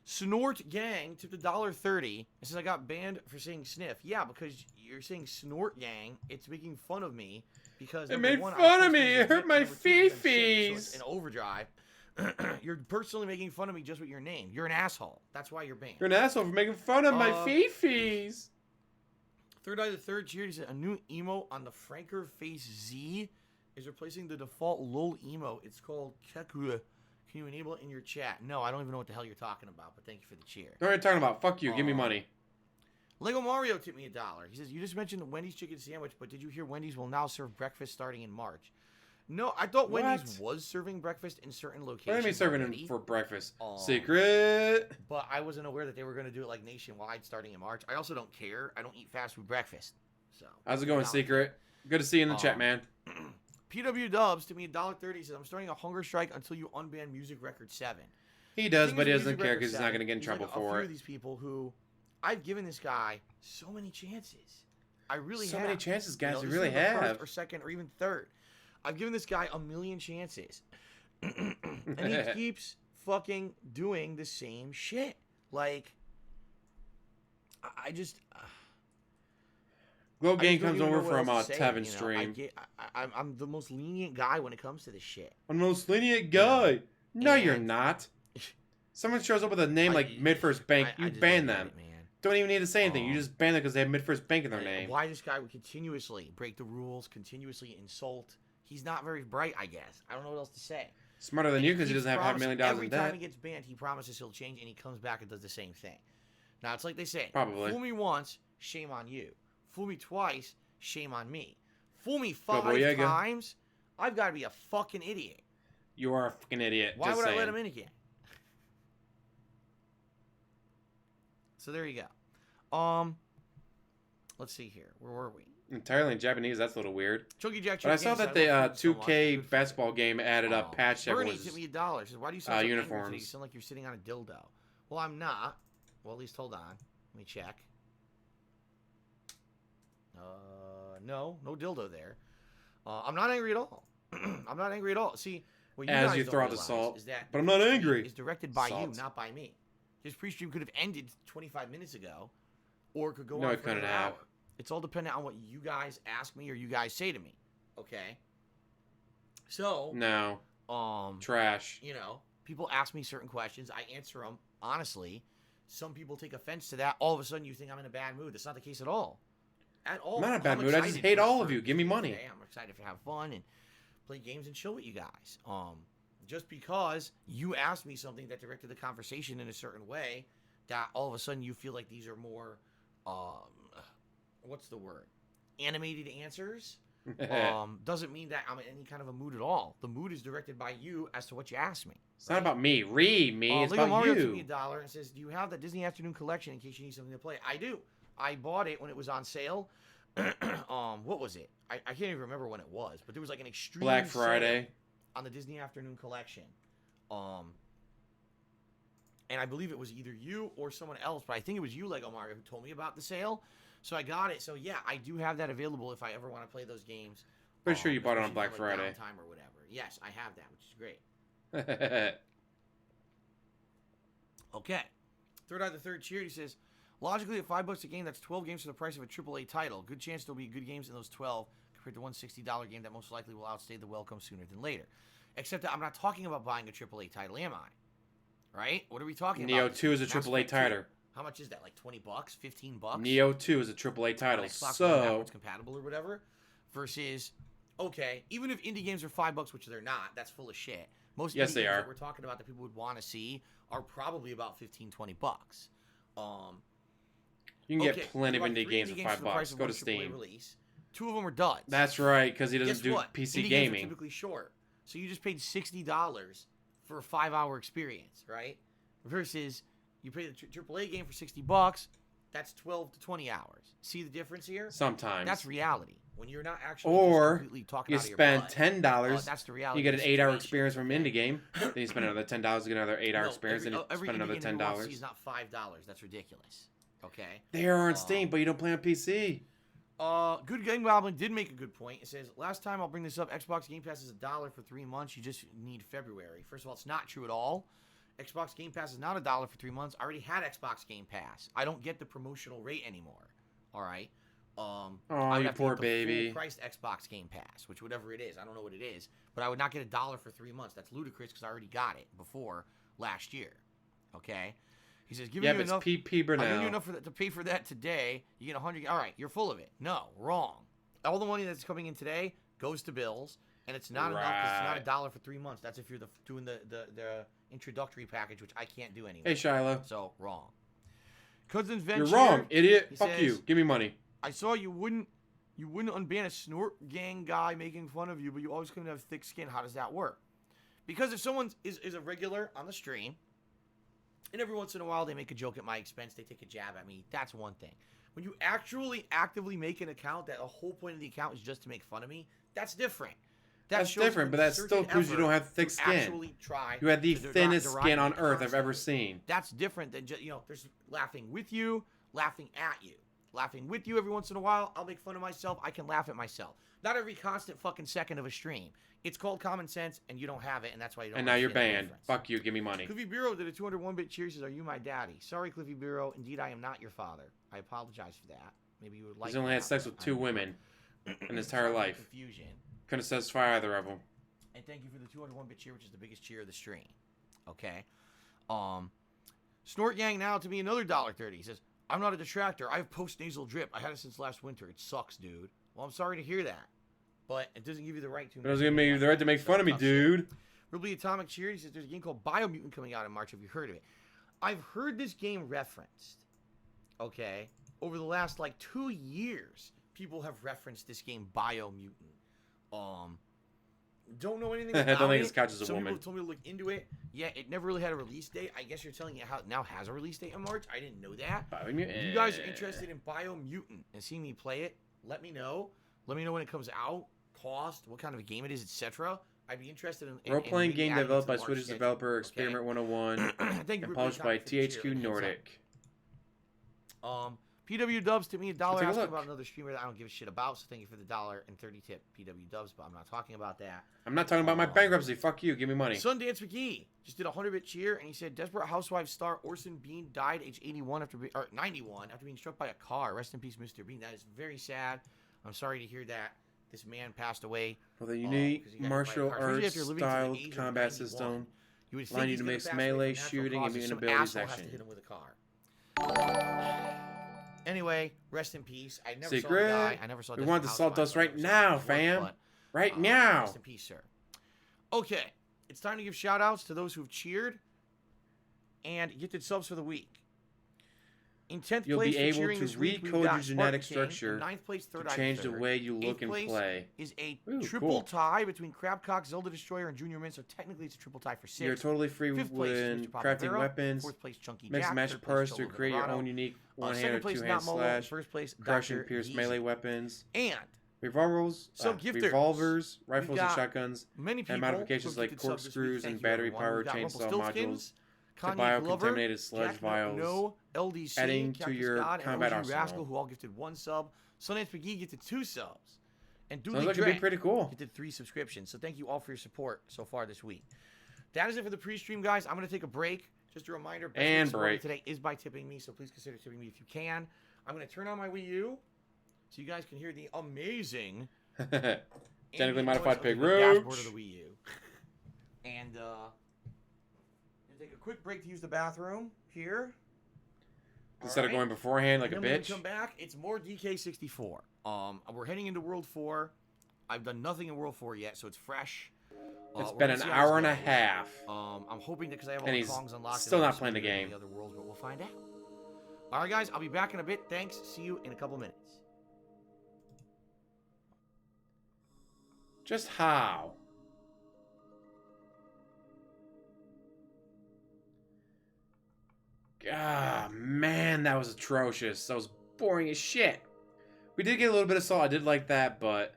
Snort Gang tipped $1.30 and says, I got banned for saying sniff. Yeah, because you're saying Snort Gang. It's making fun of me because It number made one, fun I of me. posted It hurt it, my number two, I'm sick, so it's fifis. in overdrive. You're personally making fun of me just with your name. You're an asshole. That's why you're banned. You're an asshole for making fun of my fifis. Third Eye the Third cheered. He said, a new emote on the Franker Face Z is replacing the default LOL emote. It's called Kekura. Can you enable it in your chat? No, I don't even know what the hell you're talking about, but thank you for the cheer. What are you talking about? Fuck you. Give me money. Lego Mario tipped me $1. He says, you just mentioned the Wendy's chicken sandwich, but did you hear Wendy's will now serve breakfast starting in March? No, I thought Wendy's was serving breakfast in certain locations. What are they serving already, him for breakfast? Oh. Secret. But I wasn't aware that they were going to do it like nationwide starting in March. I also don't care. I don't eat fast food breakfast. So How's it going, Secret? Good to see you in the chat, man. PW Dubs to me $1.30 says, I'm starting a hunger strike until you unban Music Record 7. He does, Thing but he is, doesn't Music care Record because he's not 7, going to get in he's trouble like a for few it. of these people who I've given this guy so many chances. I really So have. many chances, guys. You this really is the first have. or second or even third. I've given this guy a million chances. And he keeps fucking doing the same shit. Like, I just... Glow I Gang just don't comes even know over what from else to say, Tevin's you know? stream. I'm the most lenient guy when it comes to this shit. I'm the most lenient guy. No, you're And- not. Someone shows up with a name like Midfirst Bank, I you just ban don't get them. it, man. Don't even need to say anything. You just ban them because they have Midfirst Bank in their name. Why this guy would continuously break the rules, continuously insult. He's not very bright, I guess. I don't know what else to say. Smarter than you because he keeps doesn't have $500,000 in Every time debt. he gets banned, he promises he'll change, and he comes back and does the same thing. Now, it's like they say. Probably. Fool me once, shame on you. Fool me twice, shame on me. Fool me Go, 5 Boyega. times, I've got to be a fucking idiot. You are a fucking idiot. Why just would saying. I let him in again? So there you go. Let's see here. Where were we? Entirely in Japanese. That's a little weird. Chunky Jack. But I saw that the love food so much. 2K Good food. basketball game added a patch that Bernie was. sent me $1. Says, why do you sound so angry today? You uniforms. sound like you're sitting on a dildo. Well, I'm not. Well, at least hold on. Let me check. No dildo there. I'm not angry at all. I'm not angry at all. See, what you As guys you don't throw out the realize salt. is that But I'm not angry. Is directed by Salt. you, not by me. His pre-stream could have ended 25 minutes ago, or it could go No, on it for couldn't another have. hour. It's all dependent on what you guys ask me or you guys say to me. Okay. So, No. Trash. you know, people ask me certain questions. I answer them honestly. Some people take offense to that. All of a sudden, you think I'm in a bad mood. That's not the case at all. At all. I'm not in a bad I'm mood. I just excited hate for- all of for you. Give me money. today. I'm excited to have fun and play games and chill with you guys. Just because you asked me something that directed the conversation in a certain way, that all of a sudden you feel like these are more, what's the word? Animated answers. Doesn't mean that I'm in any kind of a mood at all. The mood is directed by you as to what you asked me. It's not about me. Read me. It's Lego about Mario took me you. $1 and says, "Do you have the Disney Afternoon Collection in case you need something to play?" I do. I bought it when it was on sale. What was it? I can't even remember when it was, but there was like an extreme Black sale Friday. on the Disney Afternoon Collection. And I believe it was either you or someone else, but I think it was you, Lego Mario, who told me about the sale. So I got it. So yeah, I do have that available if I ever want to play those games. Pretty sure you bought it on especially Black for, like, Friday. downtime or whatever. Yes, I have that, which is great. Okay. Third Eye the Third Cheer, he says, logically at $5 a game, that's 12 games for the price of a AAA title. Good chance there'll be good games in those 12 compared to one $60 game that most likely will outstay the welcome sooner than later. Except that I'm not talking about buying a AAA title, am I? Right? What are we talking Neo about? 2 is a Mass AAA Effect 2. title. How much is that? Like $20? $15? Neo 2 is a AAA title. On Xbox One So, backwards compatible or whatever. Versus, okay, even if indie games are $5, which they're not, that's full of shit. Most Yes, indie they games are. that we're talking about that people would want to see are probably about $15-20. you can Okay, get plenty of like indie 3 games for the price $5. of Go one to AAA Steam. Release. 2 of them are duds. That's right, because he Guess doesn't do what? PC Indie games are gaming. typically short. So you just paid $60 for a 5-hour experience, right? Versus you pay the AAA game for $60. That's 12 to 20 hours. See the difference here? Sometimes. That's reality. When you're not actually Or just completely talking you out of your spend butt, $10. that's the reality. You get of an the 8-hour situation, experience from okay? indie game. Then you spend another $10 to get another 8-hour experience. Then you every spend another indie game you want to see $10. is not $5. That's ridiculous. Okay. They are on Steam, but you don't play on PC. Good Game Goblin did make a good point. It says, last time I'll bring this up, Xbox Game Pass is $1 for 3 months. You just need February. First of all, it's not true at all. Xbox Game Pass is not $1 for 3 months. I already had Xbox Game Pass. I don't get the promotional rate anymore. All right. I would you have to poor get the baby. full-priced Xbox Game Pass, which whatever it is, I don't know what it is, but I would not get $1 for 3 months. That's ludicrous because I already got it before last year. Okay. He says, giving Yeah, you but it's enough. PP I'm giving you Burnell. enough for that, to pay for that today. You get 100. All right, you're full of it. No, wrong. All the money that's coming in today goes to bills, and it's not enough. 'Cause it's Right. not $1 for 3 months. That's if you're doing the introductory package, which I can't do anymore. Hey, Shiloh. So wrong. Cousins Venture. You're wrong, idiot. He Fuck says, you. Give me money. I saw you wouldn't unban a snort gang guy making fun of you, but you always claim to have thick skin. How does that work? Because if someone is a regular on the stream, and every once in a while they make a joke at my expense, they take a jab at me, that's one thing. When you actually actively make an account that the whole point of the account is just to make fun of me, that's different. That That's shows different, but that still concerted proves you don't effort have thick to skin. actually try You had the to thinnest deride skin me on earth I've ever constantly. seen. That's different than just, there's laughing with you, laughing at you. Laughing with you every once in a while, I'll make fun of myself. I can laugh at myself. Not every constant fucking second of a stream. It's called common sense, and you don't have it, and that's why you don't And now you're understand the banned. difference. Fuck you. Give me money. Cliffy Biro did a 201-bit cheer. Says, "Are you my daddy?" Sorry, Cliffy Biro. Indeed, I am not your father. I apologize for that. Maybe you would like. He's only to had have sex that. with 2 women in his entire life. Confusion. Couldn't satisfy either of them. And thank you for the 201-bit cheer, which is the biggest cheer of the stream. Okay. Snort Yang now to me another $1.30. He says, "I'm not a detractor. I have post-nasal drip. I had it since last winter. It sucks, dude." Well, I'm sorry to hear that. But it doesn't give you the right to. It doesn't give me the right to make fun of me, dude. Ruby Atomic Cheer, he says, there's a game called Biomutant coming out in March. Have you heard of it? I've heard this game referenced. Okay. Over the last, 2 years, people have referenced this game Biomutant. Don't know anything I about don't think it. this couch is a Some woman. people told me to look into it. Yeah, it never really had a release date. I guess you're telling it how it now has a release date in March. I didn't know that. If you guys are interested in Biomutant and seeing me play it, let me know. Let me know when it comes out, cost, what kind of a game it is, etc. I'd be interested in Role-playing maybe game adding it to developed the by March Swedish schedule. developer Okay. Experiment 101 Thank you, and Ruby published by Atomic, for the cheer. THQ It hits up. Nordic. PW Dubs tipped me $1 take a asking look. about another streamer that I don't give a shit about. So thank you for the $1.30 tip, PW Dubs. But I'm not talking about that. I'm not talking about my bankruptcy. Fuck you. Give me money. Sundance McGee just did a 100-bit cheer, and he said, Desperate Housewives star Orson Bean died age 81 or 91 after being struck by a car. Rest in peace, Mr. Bean. That is very sad. I'm sorry to hear that this man passed away. With a unique 'cause he got hit by a martial car. Especially if you're arts living to the styled age of combat 91, system, you would think allowing you he's to gonna mix pass away melee, from natural shooting, and causes. being Some abilities asshole has to action. hit him with a car. Anyway, rest in peace. I never saw the Secret. guy. I never saw We Desperate want to assault Housewives. us right I never saw now, his work, fam. but, Right now. Rest in peace, sir. Okay, it's time to give shout-outs to those who've cheered and gifted subs for the week. In 10th You'll place be for able cheering to this week, we've recode got your genetic Spartan King. structure In 9th place, to third Eye change the third. way you look 8th and place play. is a Ooh, triple cool. tie between Crabcock, Zelda Destroyer, and Junior Mint, so technically it's a triple tie for 6th. You're totally free 5th place is when Mr. Papa crafting Vera. weapons. 4th place, Chunky Mix Jack. and match 3rd place, parts to Cholo create your Colorado. own unique one-hand Second or place, two-hand Not Molo. slash. First place, Crush and Dr. pierce Yeezy. melee weapons. And Revolvers, Gifters. revolvers, rifles, and got shotguns, many people and modifications who have like gifted subs this week. corkscrews Thank and you, everyone. battery-powered We've got chainsaw Rumpelstiltskins, modules to Kanye Glover, biocontaminated sludge Jack vials, No, LDC, adding to Cactus your God, combat and OG arsenal. Rascal, who all gifted 1 sub. Sundance McGee gifted 2 subs. And Sounds Dooley like it'd be Dre pretty cool. gifted 3 subscriptions. So thank you all for your support so far this week. That is it for the pre-stream, guys. I'm going to take a break. Just a reminder, best way to And support me break. today is by tipping me, so please consider tipping me if you can. I'm going to turn on my Wii U so you guys can hear the amazing Genetically ambient modified noise pig of the dashboard roach. of the Wii U. And gonna take a quick break to use the bathroom here. Instead of Alright. going beforehand like a And then when we bitch. come back, it's more DK64. We're heading into World 4. I've done nothing in World 4 yet, so it's fresh. It's We're been gonna an see how this hour and a goes. half. I'm hoping that because I have all And the he's songs unlocked, still it'll not be playing the smoother than game. The other worlds, but we'll find out. All right, guys, I'll be back in a bit. Thanks. See you in a couple minutes. Just how? Ah, man, that was atrocious. That was boring as shit. We did get a little bit of salt. I did like that, but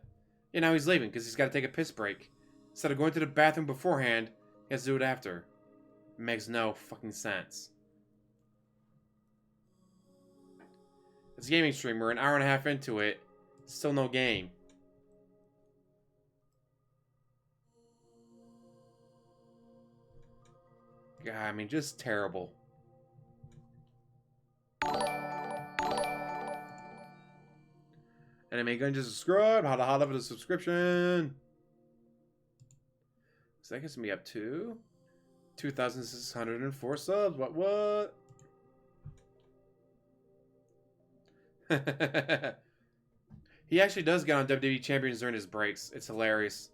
now he's leaving because he's got to take a piss break. Instead of going to the bathroom beforehand, he has to do it after. It makes no fucking sense. It's a gaming stream. We're an hour and a half into it. Still no game. God, I mean, just terrible. Anime Gun just subscribe. Holla for the subscription. So that gets me up to 2,604 subs. What? He actually does get on WWE Champions during his breaks. It's hilarious.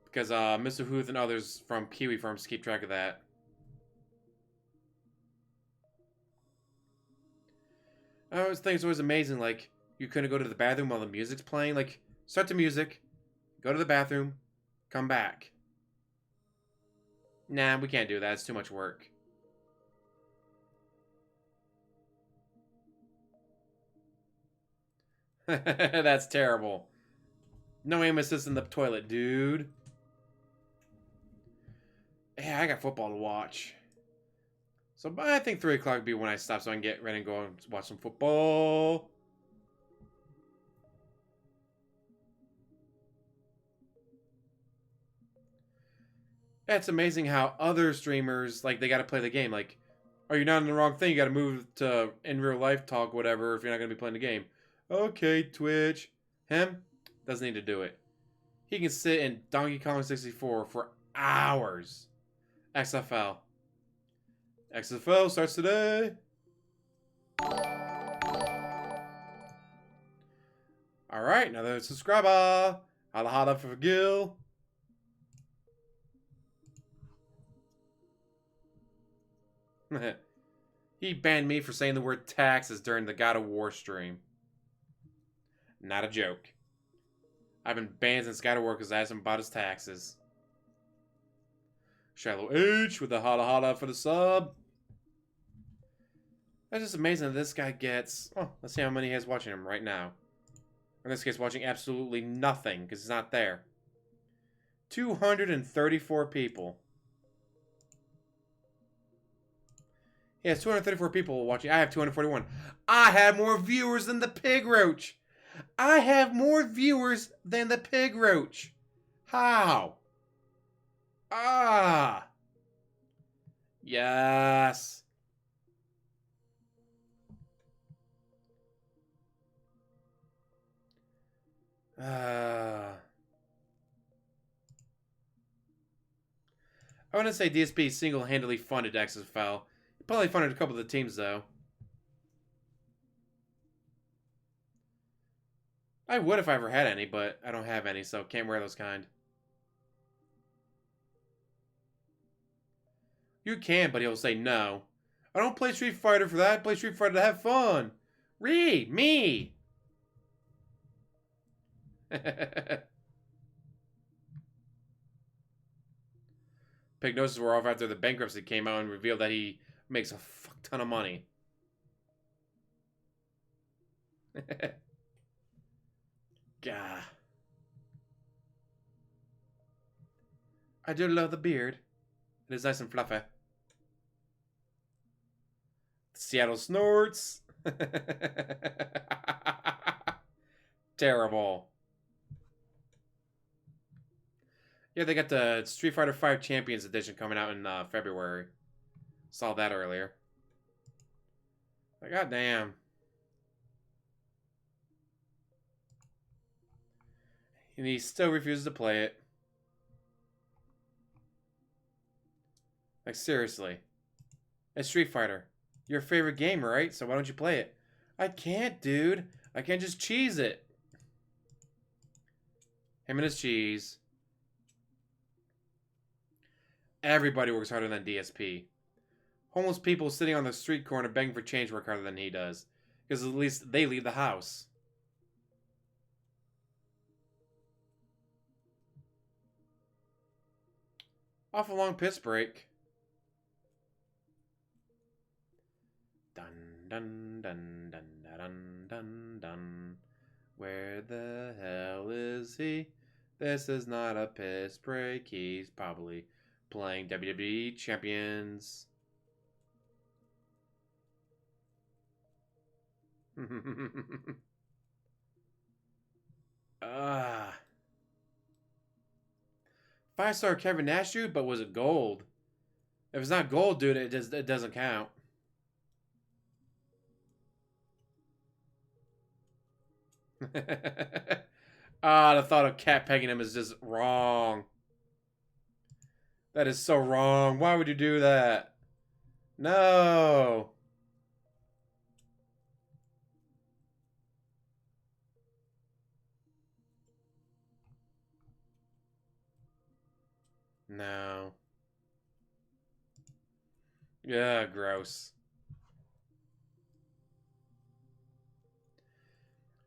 Because Mr. Huth and others from Kiwi Farms keep track of that. I always think it's always amazing, like, you couldn't go to the bathroom while the music's playing. Like, start the music, go to the bathroom, come back. Nah, we can't do that. It's too much work. That's terrible. No aim assist in the toilet, dude. Yeah, I got football to watch. So I think 3 o'clock would be when I stop so I can get ready and go and watch some football. It's amazing how other streamers, like, they got to play the game. Like, oh, you're not in the wrong thing. You got to move to in real life talk, whatever, if you're not going to be playing the game. Okay, Twitch. Him doesn't need to do it. He can sit in Donkey Kong 64 for hours. XFL. XFL starts today. Alright, another subscriber. Holla for Gil. He banned me for saying the word taxes during the God of War stream. Not a joke. I've been banned since God of War because I asked him about his taxes. Shallow H with the holla for the sub. That's just amazing that this guy gets... Oh, let's see how many he has watching him right now. In this case, watching absolutely nothing because he's not there. 234 people. He has 234 people watching. I have 241. I have more viewers than the pig roach. I have more viewers than the pig roach. How? Ah. Yes. I wouldn't say DSP single-handedly funded XFL. He probably funded a couple of the teams, though. I would if I ever had any, but I don't have any, so can't wear those kind. You can, but he'll say no. I don't play Street Fighter for that. I play Street Fighter to have fun. Me. Pignosis were off after the Bankruptcy came out and revealed that he makes a fuck ton of money. Gah. I do love the beard. It is nice and fluffy. Seattle snorts. Terrible. Yeah, they got the Street Fighter V Champions Edition coming out in February. Saw that earlier. Like, goddamn. And he still refuses to play it. Like, seriously. It's Street Fighter. Your favorite game, right? So why don't you play it? I can't, dude. I can't just cheese it. Him and his cheese. Everybody works harder than DSP. Homeless people sitting on the street corner begging for change work harder than he does. Because at least they leave the house. Off a long piss break. Dun dun dun dun dun dun dun. Where the hell is he? This is not a piss break. He's probably playing WWE Champions. Ah. 5-star Kevin Nash, dude, but was it gold? If it's not gold, dude, it doesn't count. Ah, the thought of cat pegging him is just wrong. That is so wrong. Why would you do that? No. No. Yeah, gross.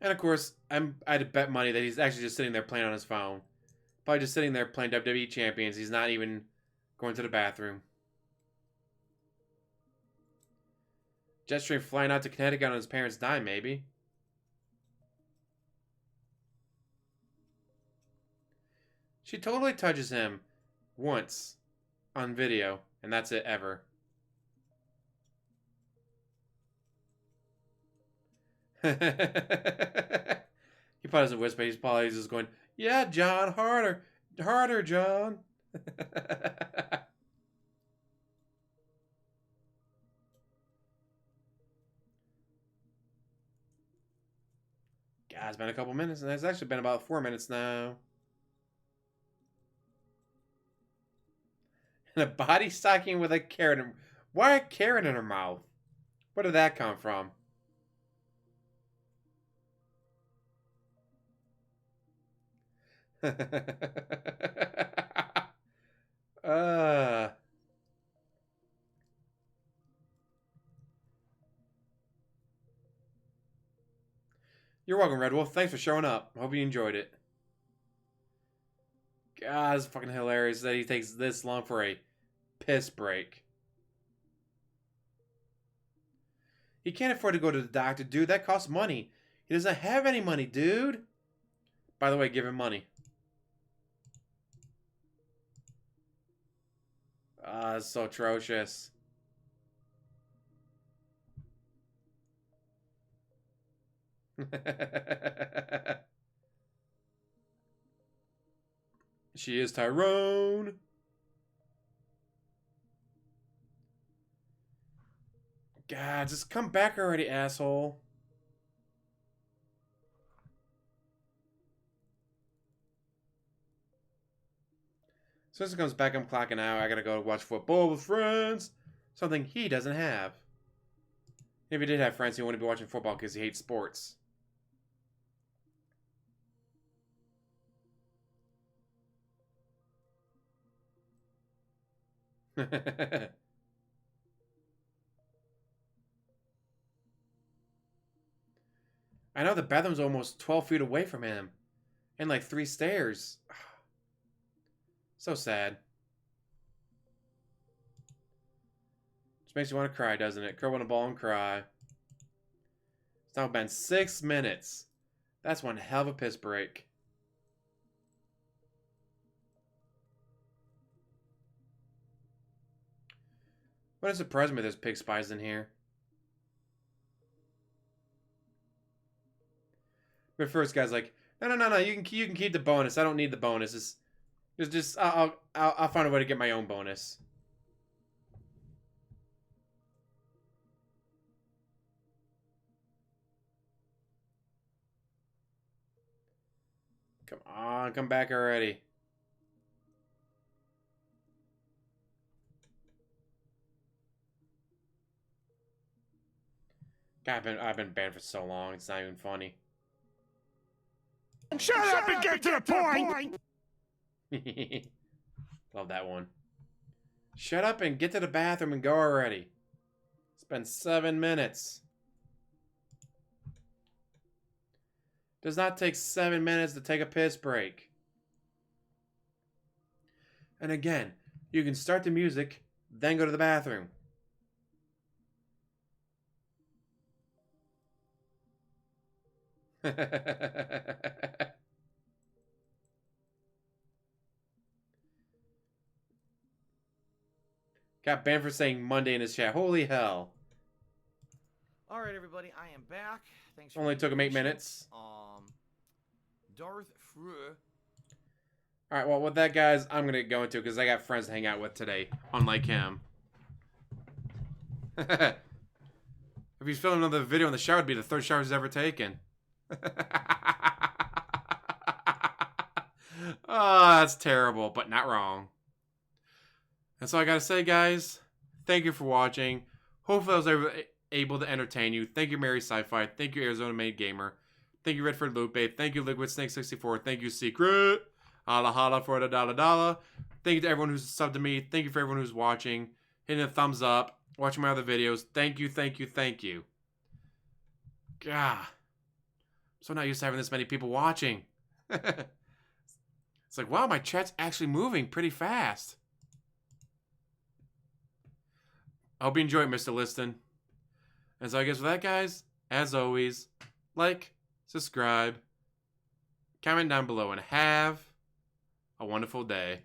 And of course, I'd bet money that he's actually just sitting there playing on his phone. Probably just sitting there playing WWE Champions. He's not even going to the bathroom. Jetstream flying out to Connecticut on his parents' dime, maybe. She totally touches him once on video, and that's it ever. He probably doesn't whisper. He's probably just going, "Yeah, John, harder, harder, John." God, it's been a couple minutes, and it's actually been about 4 minutes now. And a body stocking with a carrot. Why a carrot in her mouth? Where did that come from? You're welcome, Red Wolf. Thanks for showing up. Hope you enjoyed it. God, it's fucking hilarious that he takes this long for a piss break. He can't afford to go to the doctor, dude. That costs money. He doesn't have any money, dude. By the way, give him money. Ah, it's so atrocious. She is Tyrone. God, just come back already, asshole. So as he comes back, I'm clocking out. I gotta go watch football with friends. Something he doesn't have. If he did have friends, he wouldn't be watching football because he hates sports. I know the bathroom's almost 12 feet away from him. And like 3 stairs. So sad. Just makes you want to cry, doesn't it? Curl in a ball and cry. It's now been 6 minutes. That's one hell of a piss break. Wouldn't surprise me if there's pig spies in here. But first, guy's like, no. You can keep the bonus. I don't need the bonus. I'll find a way to get my own bonus. Come on, come back already. God, I've been banned for so long. It's not even funny. Shut up and get to the point! Love that one. Shut up and get to the bathroom and go already. It's been 7 minutes. Does not take 7 minutes to take a piss break. And again, you can start the music, then go to the bathroom. Got banned for saying Monday in his chat. Holy hell. All right, everybody, I am back. Thanks for Only took him 8 minutes. Darth Frew. Alright, well, with that, guys, I'm going to go into because I got friends to hang out with today, unlike him. If he's filming another video in the shower, it'd be the 3rd shower he's ever taken. Oh, that's terrible, but not wrong. That's all I gotta say, guys. Thank you for watching. Hopefully I was able to entertain you. Thank you, Mary Sci-Fi. Thank you, Arizona Made Gamer. Thank you, Redford Lupe. Thank you, Liquid Snake 64. Thank you, Secret. Holla holla for the dollar. Thank you to everyone who's subbed to me. Thank you for everyone who's watching. Hitting a thumbs up. Watching my other videos. Thank you. God. I'm so not used to having this many people watching. It's like, wow, my chat's actually moving pretty fast. I hope you enjoyed, Mr. Liston. And so I guess with that, guys, as always, like, subscribe, comment down below, and have a wonderful day.